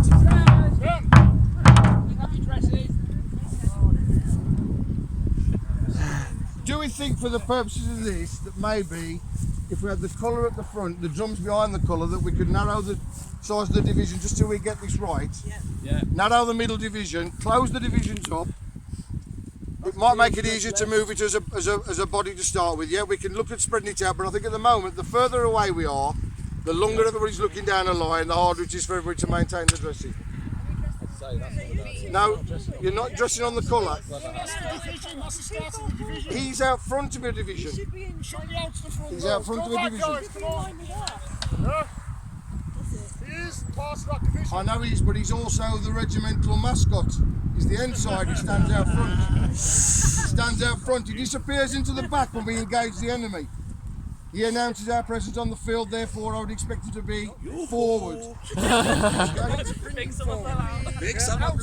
Do we think for the purposes of this that maybe if we had the colour at the front, the drums behind the colour, that we could narrow the size of the division just till we get this right?
Yeah.
Narrow the middle division, close the divisions up. It might make it easier to move it as a body to start with. Yeah, we can look at spreading it out, but I think at the moment, the further away we are, the longer everybody's looking down a line, the harder it is for everybody to maintain the dressing. No, you're not dressing on the colour. He's out front of a division. He's out front of a division.
is part of that division.
I know he is, but he's also the regimental mascot. He's the ensign. He stands out front. He stands out front. He disappears into the back when we engage the enemy. He announces our presence on the field, therefore I would expect him to be forward.
Big summer fella.
Big summer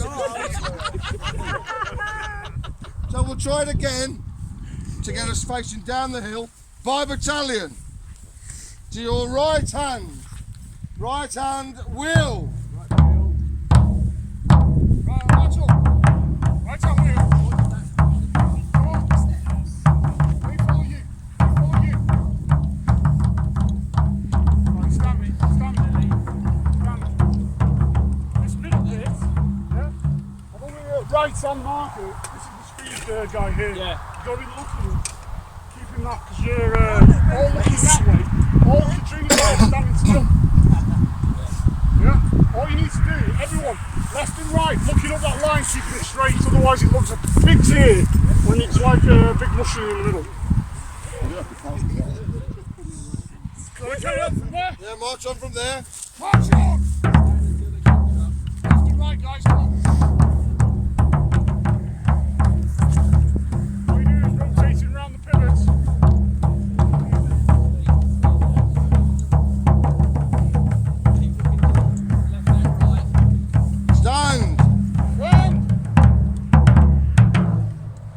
So we'll try it again to get us facing down the hill. By battalion. To your right hand. Right hand, Will.
Right, watch up. Right on wheel. Come on. We follow you. We follow you. Right, stand me. Stand me. Stand. This middle bit, yeah? I'm on the right hand marker. This is the speed guy here. Yeah. You got to be looking. Keeping that, because you're all looking that way. All the trees are standing still. Yeah? All you need to do, everyone, left and right, looking up that line, keeping it straight, otherwise it looks a big tear when it's like a big mushroom in the middle. Can we carry on from there?
Yeah, march on from there.
March on! Left and right, guys, come on. All you do is rotating around the pivots.
Stand.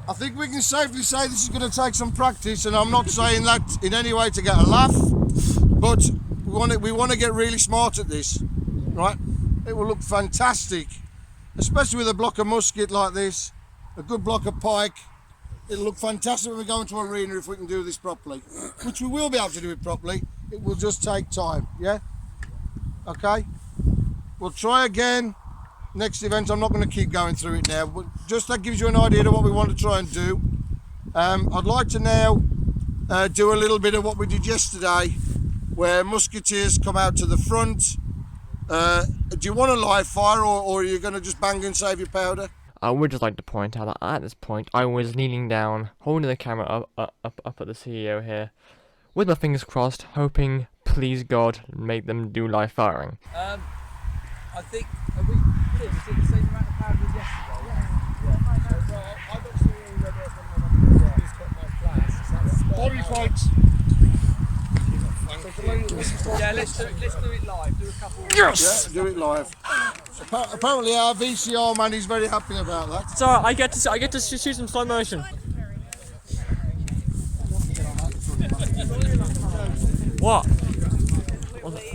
I think we can safely say this is going to take some practice, and I'm not saying that in any way to get a laugh, but we want to get really smart at this, right? It will look fantastic, especially with a block of musket like this, a good block of pike. It'll look fantastic when we go into arena if we can do this properly, which we will be able to do it properly. It will just take time, yeah? Okay? We'll try again. Next event, I'm not going to keep going through it now, but just that gives you an idea of what we want to try and do. I'd like to now do a little bit of what we did yesterday, where musketeers come out to the front. Do you want a live fire, or are you going to just bang and save your powder?
I would just like to point out that at this point, I was kneeling down, holding the camera up at the CEO here, with my fingers crossed, hoping, please God, make them do live firing.
I think, is it the same amount of powder as yesterday? Yeah. I've got some
Body fights.
Yeah, let's do it live. Do a couple.
Yes! Yeah, do it live. Apparently our VCR man is very happy about that.
It's alright, I get to shoot some slow motion. What?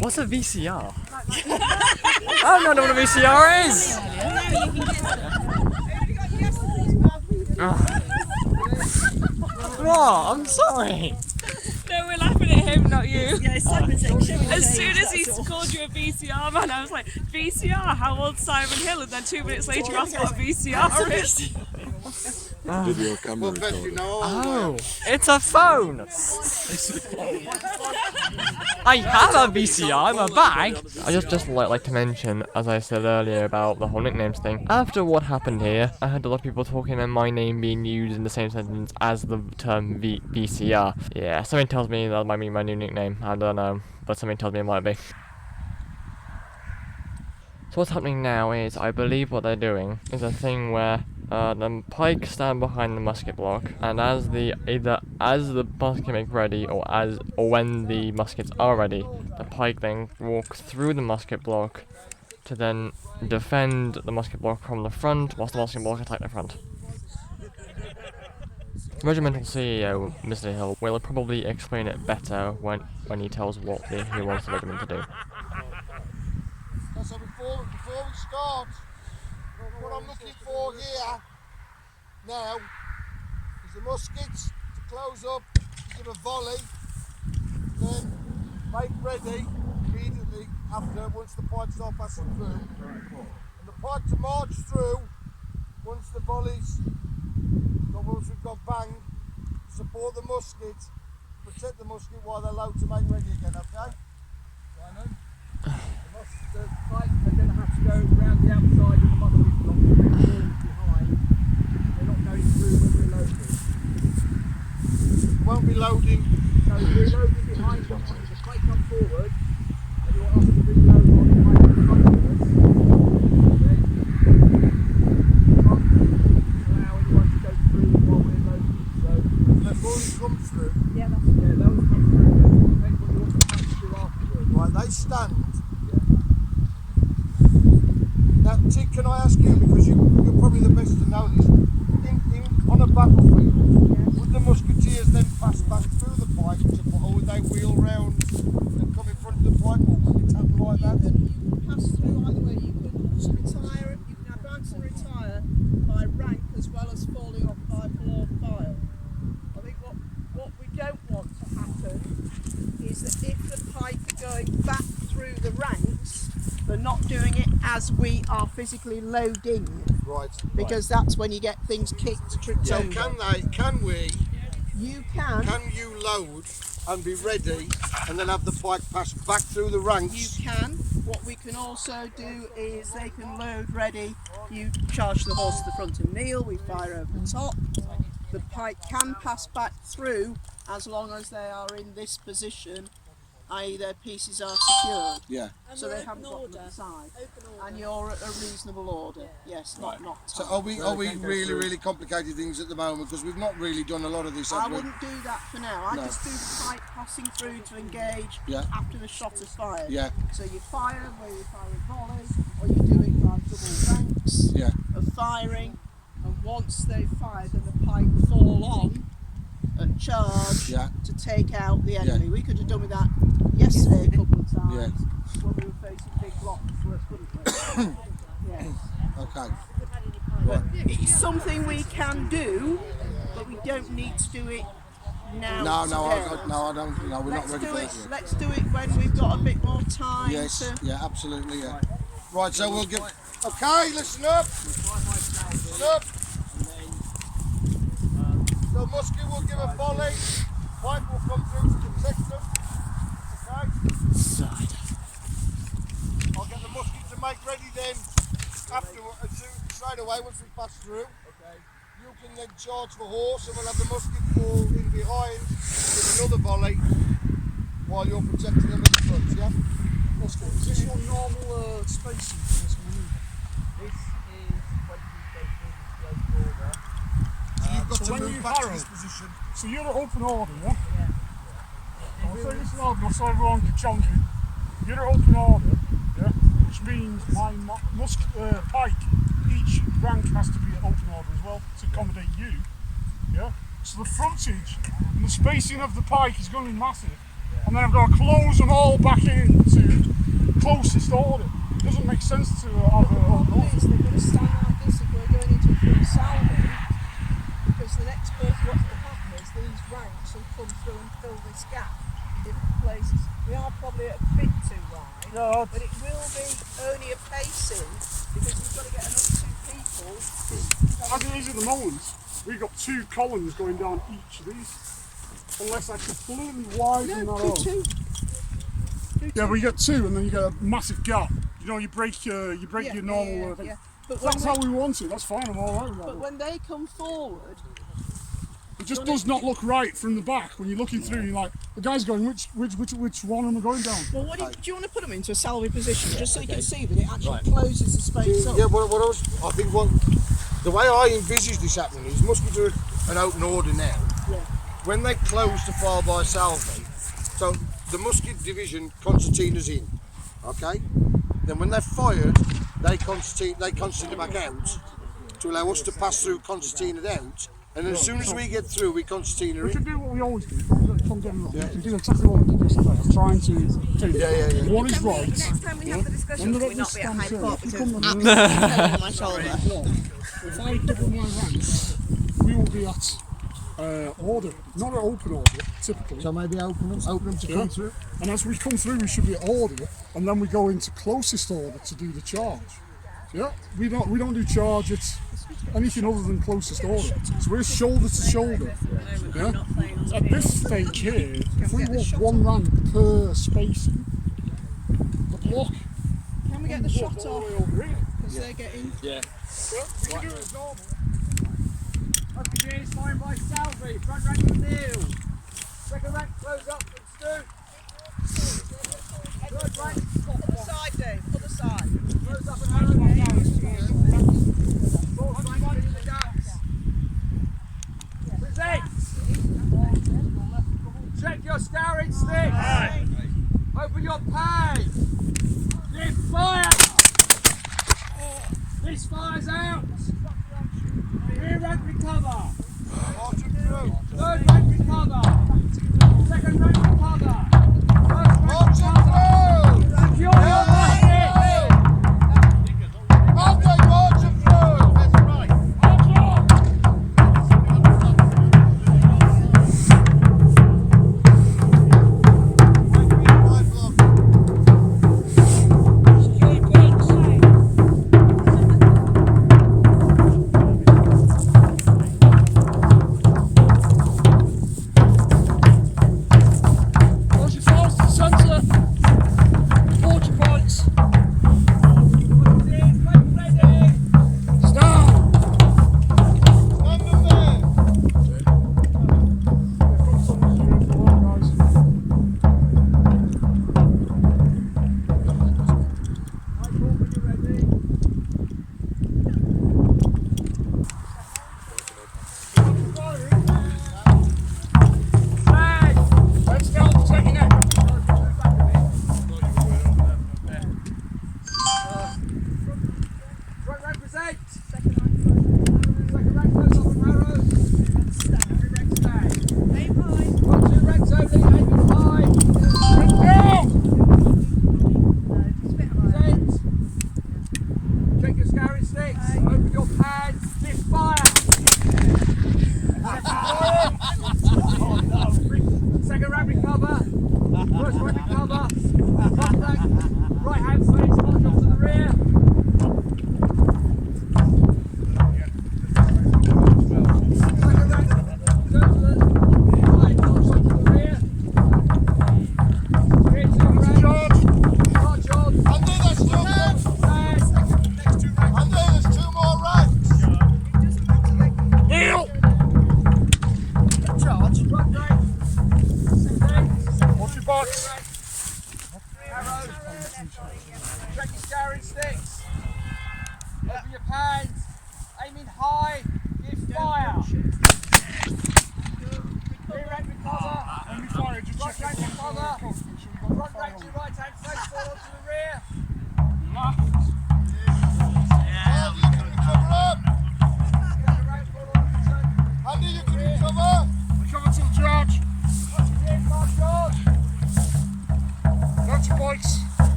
What's a VCR? I don't know what a VCR is! What? I'm sorry!
No, we're laughing at him, not you. Yeah, as soon as he called you a VCR man, I was like, VCR? How old's Simon Hill? And then 2 minutes later, you asked what a VCR is.
Video camera recording.
Oh, it's a phone! I have a VCR in my bag! I just like to mention, as I said earlier about the whole nicknames thing, after what happened here, I heard a lot of people talking about my name being used in the same sentence as the term VCR. Yeah, something tells me that might be my new nickname. I don't know, but something tells me it might be. So what's happening now is, I believe what they're doing is a thing where the pike stand behind the musket block, and either as the musket make ready, or when the muskets are ready, the pike then walk through the musket block to then defend the musket block from the front, whilst the musket block attack the front. Regimental CEO Mr. Hill will probably explain it better when he tells what he wants the regiment to do.
So before we start, what I'm looking for here now is the muskets to close up, give a volley, then make ready immediately after, once the pike start passing through, and the pike to march through once the volleys, once we've got bang, support the musket, protect the musket while they're low to make ready again, okay? Simon? The pike are going to have to go round the outside of the musket block behind. They're not going through when we're loading. We won't be loading. So we're loading behind the pike come forward, and you want us to reload on the pike. Tick, can I ask you, because you're probably the best to know this, on a battlefield, would the musketeers then pass back through the pike, or would they wheel round and come in front of the pike, or would it happen like that?
You can pass through either way. You can retire, you can advance and retire by rank as well as falling off by below file. I think what we don't want to happen is that if the pike are going back through the ranks, they're not doing it as we are physically loading.
Right.
Because that's when you get things kicked, tripped
So
over.
can you load and be ready and then have the pike pass back through the ranks?
You can. What we can also do is they can load ready, you charge the horse to the front and kneel, we fire over the top. The pike can pass back through as long as they are in this position, i.e. their pieces are secured.
Yeah.
So they haven't got to the side. And you're at a reasonable order. Yes, not tight.
So are we really complicated things at the moment, because we've not really done a lot of this, have
I
we?
wouldn't do that for now. I just do the pike passing through to engage after the shot is fired.
Yeah.
So you fire where you fire a volley, or you do it by double ranks of firing, and once they've fired, then the pike fall on and charge to take out the enemy. We could have done with that yesterday a couple of times when we were facing big blocks, couldn't we? Yes.
Okay.
But it's something we can do, but we don't need to do it now.
No, I don't. No, we're not ready for it.
Let's do it when we've got a bit more time.
Yes. Yeah, absolutely. Yeah. Right. So we'll get. Okay, listen up. Listen up. So Musket will give a volley. Pike will come through to protect them. Okay. I'll get the musket to make ready then. Straight away once we pass through. Okay. You can then charge the horse, and we'll have the musket fall in behind with another volley while you're protecting them at the front. Yeah.
Musket, is this your normal spacing for this manoeuvre?
This is when we go through the close order.
So you've got
So
to
when
move
you
back to
harrow,
this position.
so you're at open order, yeah? I'll say this loud enough so everyone can challenge me. You're at open order, yeah? Which means my pike, each rank has to be at open order as well to accommodate you, yeah? So the frontage and the spacing of the pike is going to be massive, and then I've got to close them all back in to closest order. It doesn't make sense to have a open order.
They've got to stand like this if we're going into a full salvo, because the next bit what will happen is these ranks will come through and fill this gap in different places. We are probably a bit too wide, but it will be only a pacing, because we've got to get another two people.
As it is at the moment, we've got two columns going down each of these, unless I completely widen that out.
Two.
Yeah, but you get two, and then you get a massive gap. You know, you break your normal thing.
But
That's how we want it. That's fine. I'm all right with that.
But when they come forward,
it just does not look right from the back when you're looking through. You're like, the guy's going, which one am I going down?
well, do you want to put them into a salvo position just so you can see that it actually closes the space up?
Yeah, I think the way I envisage this happening is Muskets are an open order now.
Yeah.
When they close to fire by salvo, so the Musket division concertina's in, okay? Then when they're fired, they concertina back out to allow us to pass through concertina out, and as soon as we get through, we concertina
We
in.
can do what we always do. We can do exactly what we did yesterday. I'm trying to tell you what is right.
Next time we have the discussion,
When
we
they
not be at
stand
Hyde
here,
Park
if
because
you
I'm
come
on my shoulder.
If I double my ranks, we will be at order, not at open order, typically.
So maybe open them to come through.
And as we come through, we should be at order, and then we go into closest order to do the charge. Yeah, we don't do charge. It's anything other than closest order. So we're shoulder to shoulder. Yeah. At this stage here, if we walk one rank per spacing, the block.
Can we get the shot off? Because they're getting.
Yeah. We can do it as normal.
It's fine by Salvi, front rank and kneel. Second rank close up and Stu. Third rank.
Put the side, Dave. Put the side.
Close up and arrow. Fourth rank in the gaps. Present. Check your scouring stick. Open your pay. Give fire. This fire's out. Rear rank recover. Third rank recover. Second rank recover. First rank recover. Secure your musket.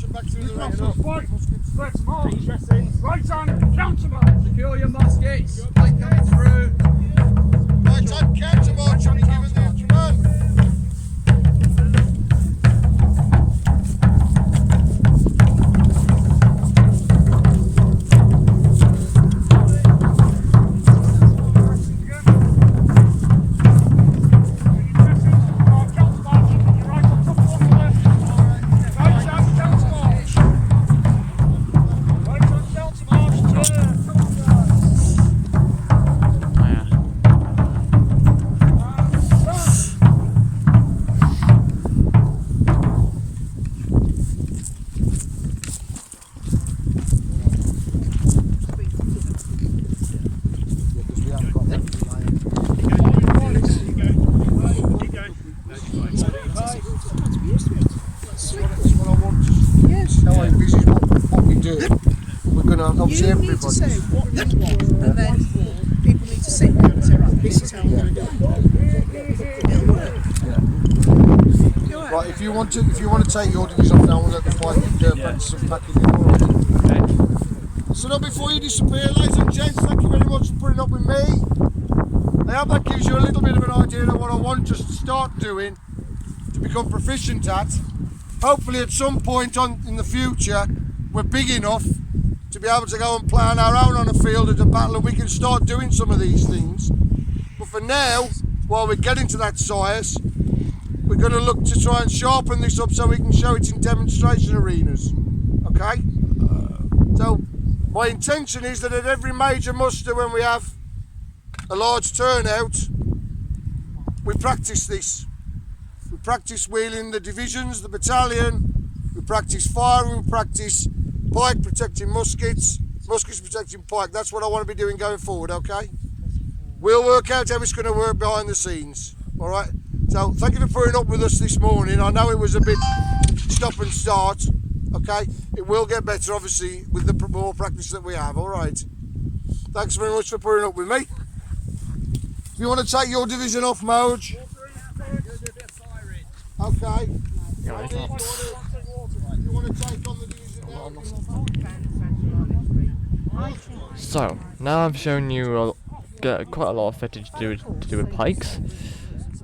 March through! March on!
Right on, counter march. Secure your muskets. Pike coming through.
Right on, counter march. Only given the command.
You need to say what you want, and then people need to sit down and say, right, this is how we're going to do it. It'll work.
Right, if you want to take your division off now, we'll let the fight practice some packing in. Alright. So now before you disappear, ladies and gents, thank you very much for putting up with me. I hope that gives you a little bit of an idea of what I want to start doing to become proficient at. Hopefully at some point in the future we're big enough to be able to go and plan our own on a field at a battle and we can start doing some of these things. But for now, while we're getting to that size, we're going to look to try and sharpen this up so we can show it in demonstration arenas. Okay? So my intention is that at every major muster, when we have a large turnout, we practice this. We practice wheeling the divisions, the battalion, we practice firing, we practice Pike protecting muskets, muskets protecting Pike. That's what I want to be doing going forward, okay? We'll work out how it's going to work behind the scenes, all right? So thank you for putting up with us this morning. I know it was a bit stop and start, okay? It will get better, obviously, with the more practice that we have, all right? Thanks very much for putting up with me. If you want to take your division off, Moj. Okay. You want to take on the division now?
So now I've shown you quite a lot of footage to do with pikes.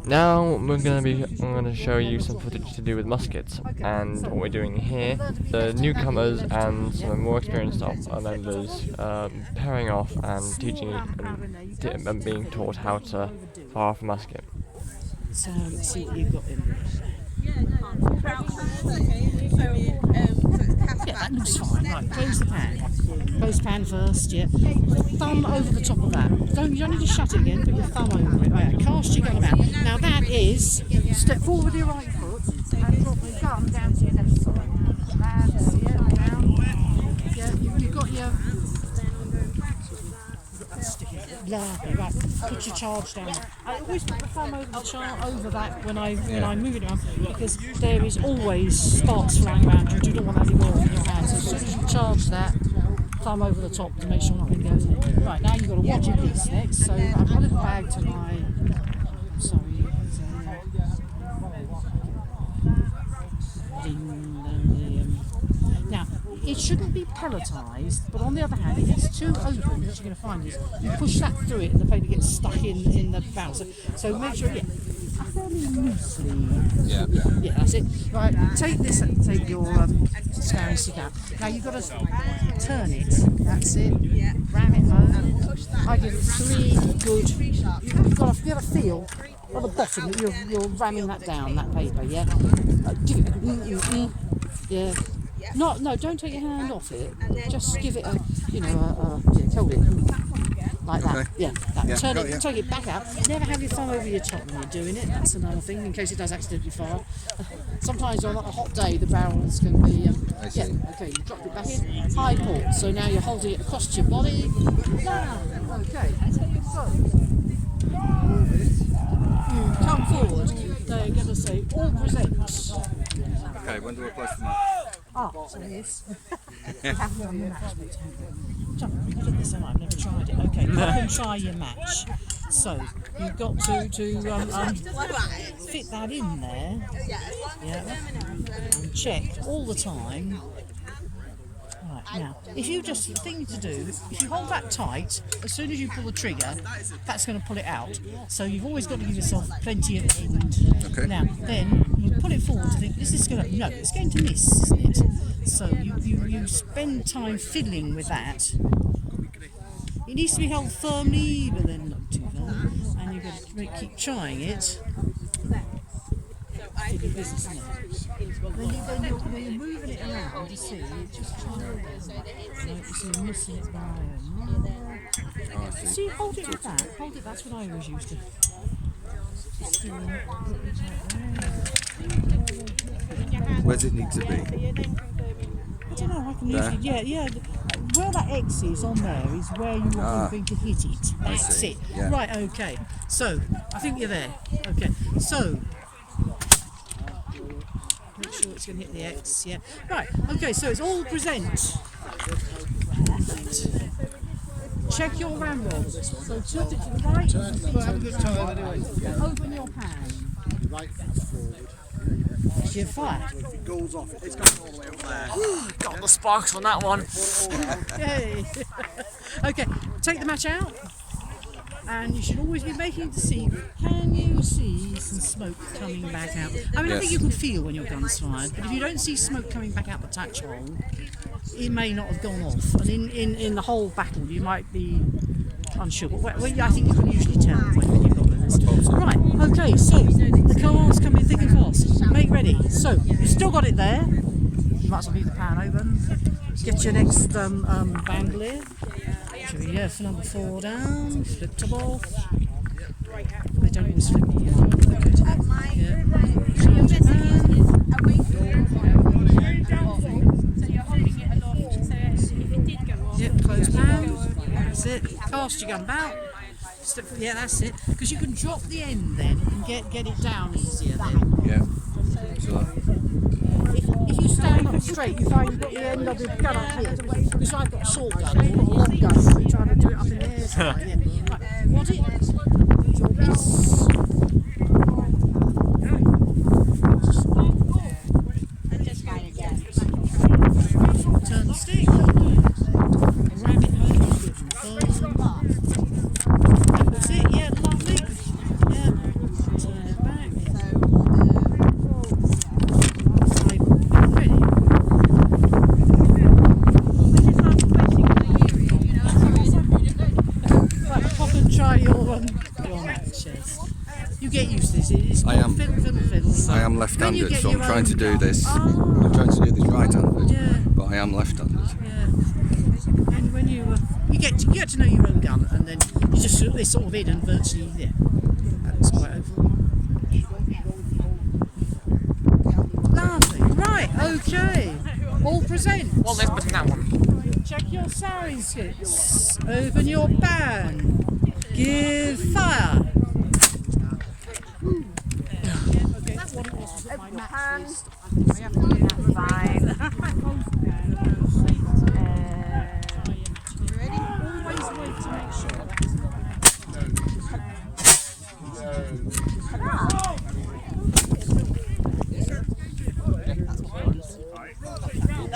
Now I'm gonna show you some footage to do with muskets and what we're doing here. The newcomers and some more experienced members pairing off and teaching and being taught how to fire off a musket.
So let's see what you've got in there. Yeah, that looks fine. Right, close the pan. Close the pan first, yeah. Thumb over the top of that. You don't need to shut it again, put your thumb over it. Right, cast your gun about. Now that is, step forward with your right foot and drop your gun down to your left side. That's it, down. Yeah, you've got your... Lovely, right. Put your charge down. I always put the thumb over the over that when I move it around, because there is always sparks flying around. You do not want that anymore in your hands. So as soon as you charge that, thumb over the top to make sure nothing goes in. Right, now you've got to watch your piece next. So I've got a little bag to my. Now, it shouldn't be pelletized, but on the other hand, if it's too open, what you're going to find is you push that through it and the paper gets stuck in the barrel. So make sure, yeah, fairly loosely. Yeah, that's it. Right, take your scouring stick out. Now you've got to turn it, that's it, ram it home. I give it 3 good, you've got to feel on the bottom that you're ramming that down, that paper, yeah? Give it yeah. No, don't take your hand off it. Just give it a, hold it like that. Okay. Yeah, that. Yeah, turn it, take it back out. Never have your thumb over your top when you're doing it. That's another thing in case it does accidentally fire. Sometimes on a hot day the barrels can be. Okay, you drop it back in. High port. So now you're holding it across your body. Now, okay. So you come forward. They're going to say all present.
Okay, when do I place the match?
So this. Have you on your match? Jump, look at this, I've never tried it. Okay, you can try your match. So you've got to fit that in there. Yeah. And check all the time. Right, now, if you the thing to do, if you hold that tight, as soon as you pull the trigger, that's going to pull it out. So you've always got to give yourself plenty of end.
Okay.
Now, then you pull it forward to think, this is going to, no, it's going to miss, isn't it? So you spend time fiddling with that. It needs to be held firmly, but then not too firm. And you've got to keep trying it. Business, isn't it? Then you're moving it around, you see, just try it. You're missing it by see, hold it like that. Hold it, that's what I always used to.
Where does it need to be?
I don't know, I can usually, yeah. Where that X is on there is where you are going to hit it. That's it. Yeah. Right, okay. So, I think you're there. Okay, so. Make sure it's going to hit the X, yeah. Right, okay, so it's all present. Check your ram rod. So tilt it to the right. Have a good time anyway. Open your pan.
Right forward.
You fire.
If it goes off, it's going all the way up there.
Got the sparks on that one.
Yay. Okay, take the match out. And you should always be making to see, can you see some smoke coming back out? I mean, I think you can feel when your gun's fired, but if you don't see smoke coming back out the touch hole, it may not have gone off. And in the whole battle, you might be unsure. But I think you can usually tell when you've got this. Right, okay, so the car's coming thick and fast. ready. So, you've still got it there. You might as well leave the pan open. Get your next band lid. Yeah, for number 4 down. Flip top off. They don't always flip off. Yeah. Yep, close pan. That's it. Cast your gun about. Yeah, that's it. Because you can drop the end then and get it down easier then.
Yeah. So,
If you stand up straight, you find you've got the end of the gun up here. Because I've got a short gun, or a long gun, so you're trying to do it up in the air. Yeah. Right. What it is, drop this. Turn the stick. Ram it home. That's it, yeah, lovely. Yeah. Turn it back. Ready. Right, pop and try your matches. You get used to this. It's
I am.
Fiddle.
I am left-handed, so I'm trying to do this. I'm trying to do this right-handed,
Yeah.
but I am left-handed.
Yeah. And when you get to know your own gun, and then you just this sort of in and virtually that's quite overall. Lovely. Right. Okay. All present.
Well, let's put that one.
Check your sounding skits. Open your band. Give fire. Okay, that's what it was. My match list. I have to do that. Fine. Always wait to make sure.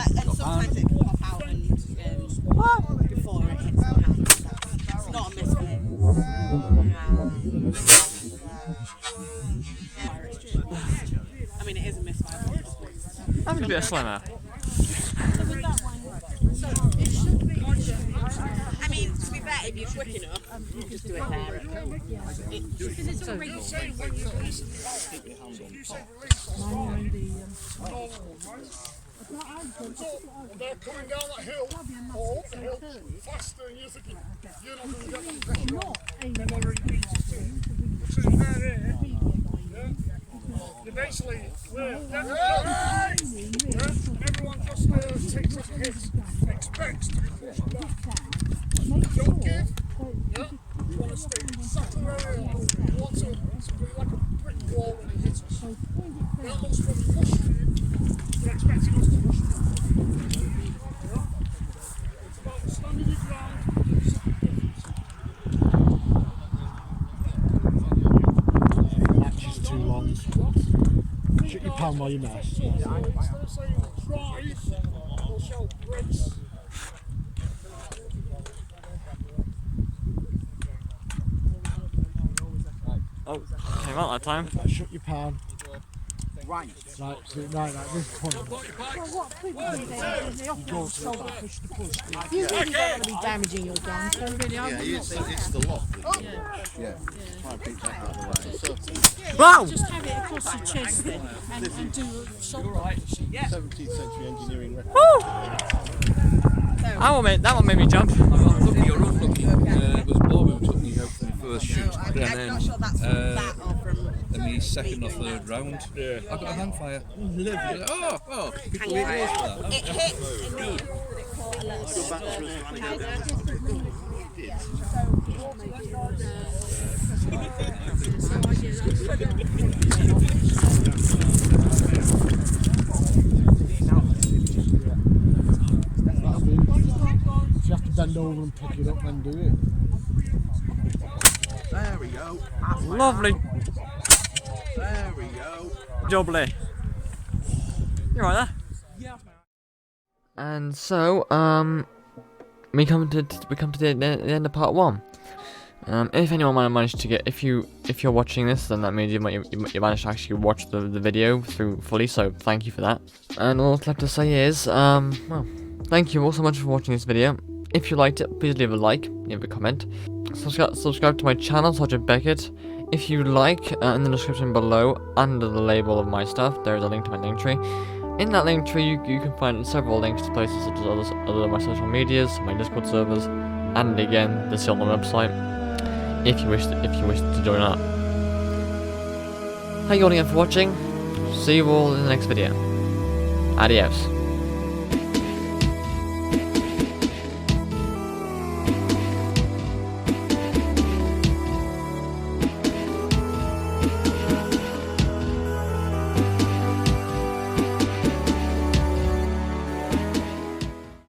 And sometimes it can pop out and before it hits the hand. It's not a misfire. I mean, it is a misfire.
I'm a bit of slimmer.
I mean, to be fair, if you're quick enough, you just do it there.
They're coming down that hill, or up the hill, faster than you're thinking, you're not going to get them pressure. They've already beat us too. So they're there. Yeah. You basically, everyone just takes a hit, expects to be pushed back. Don't give. Yeah. You want to stay exactly where you are. You want to be like a brick wall when it hits us. They're almost from pushing you. They're expecting us to push you. Yeah. It's about standing your ground.
Match is too long. Shut your pan while you mess.
Instead of saying drive, we'll shout brace.
Oh, came out that time.
Right, shut your pan. Right, like this point.
You really don't want to be damaging your gun, so really I would
It's the lock. Yeah. Try and pick that out of the way.
Wow!
just have it across your chest then, and do a shoulder.
17th century engineering record.
That one made me jump.
Lucky or unlucky, it was Lowe who took me out for the first shoot, and
I'm
then
not sure that's from that or from.
in the second or third round, I got a hangfire. Lovely. Oh, people eat yours for that.
It hit enough that it caught a little
You have to bend over and pick it up and do it.
There we go.
Lovely.
There we go.
Jubbly. You right there?
Yeah.
And so, we come to the end of part 1. If anyone managed to get, if you're watching this, then that means you managed to actually watch the video through fully. So thank you for that. And all that's left to say is, well, thank you all so much for watching this video. If you liked it, please leave a like, leave a comment, subscribe to my channel, Sergeant Beckett. If you like, in the description below, under the label of my stuff, there is a link to my link tree. In that link tree, you can find several links to places such as other of my social medias, my Discord servers, and again, the Cauldon website, if you wish to join up. Thank you all again for watching. See you all in the next video. Adios.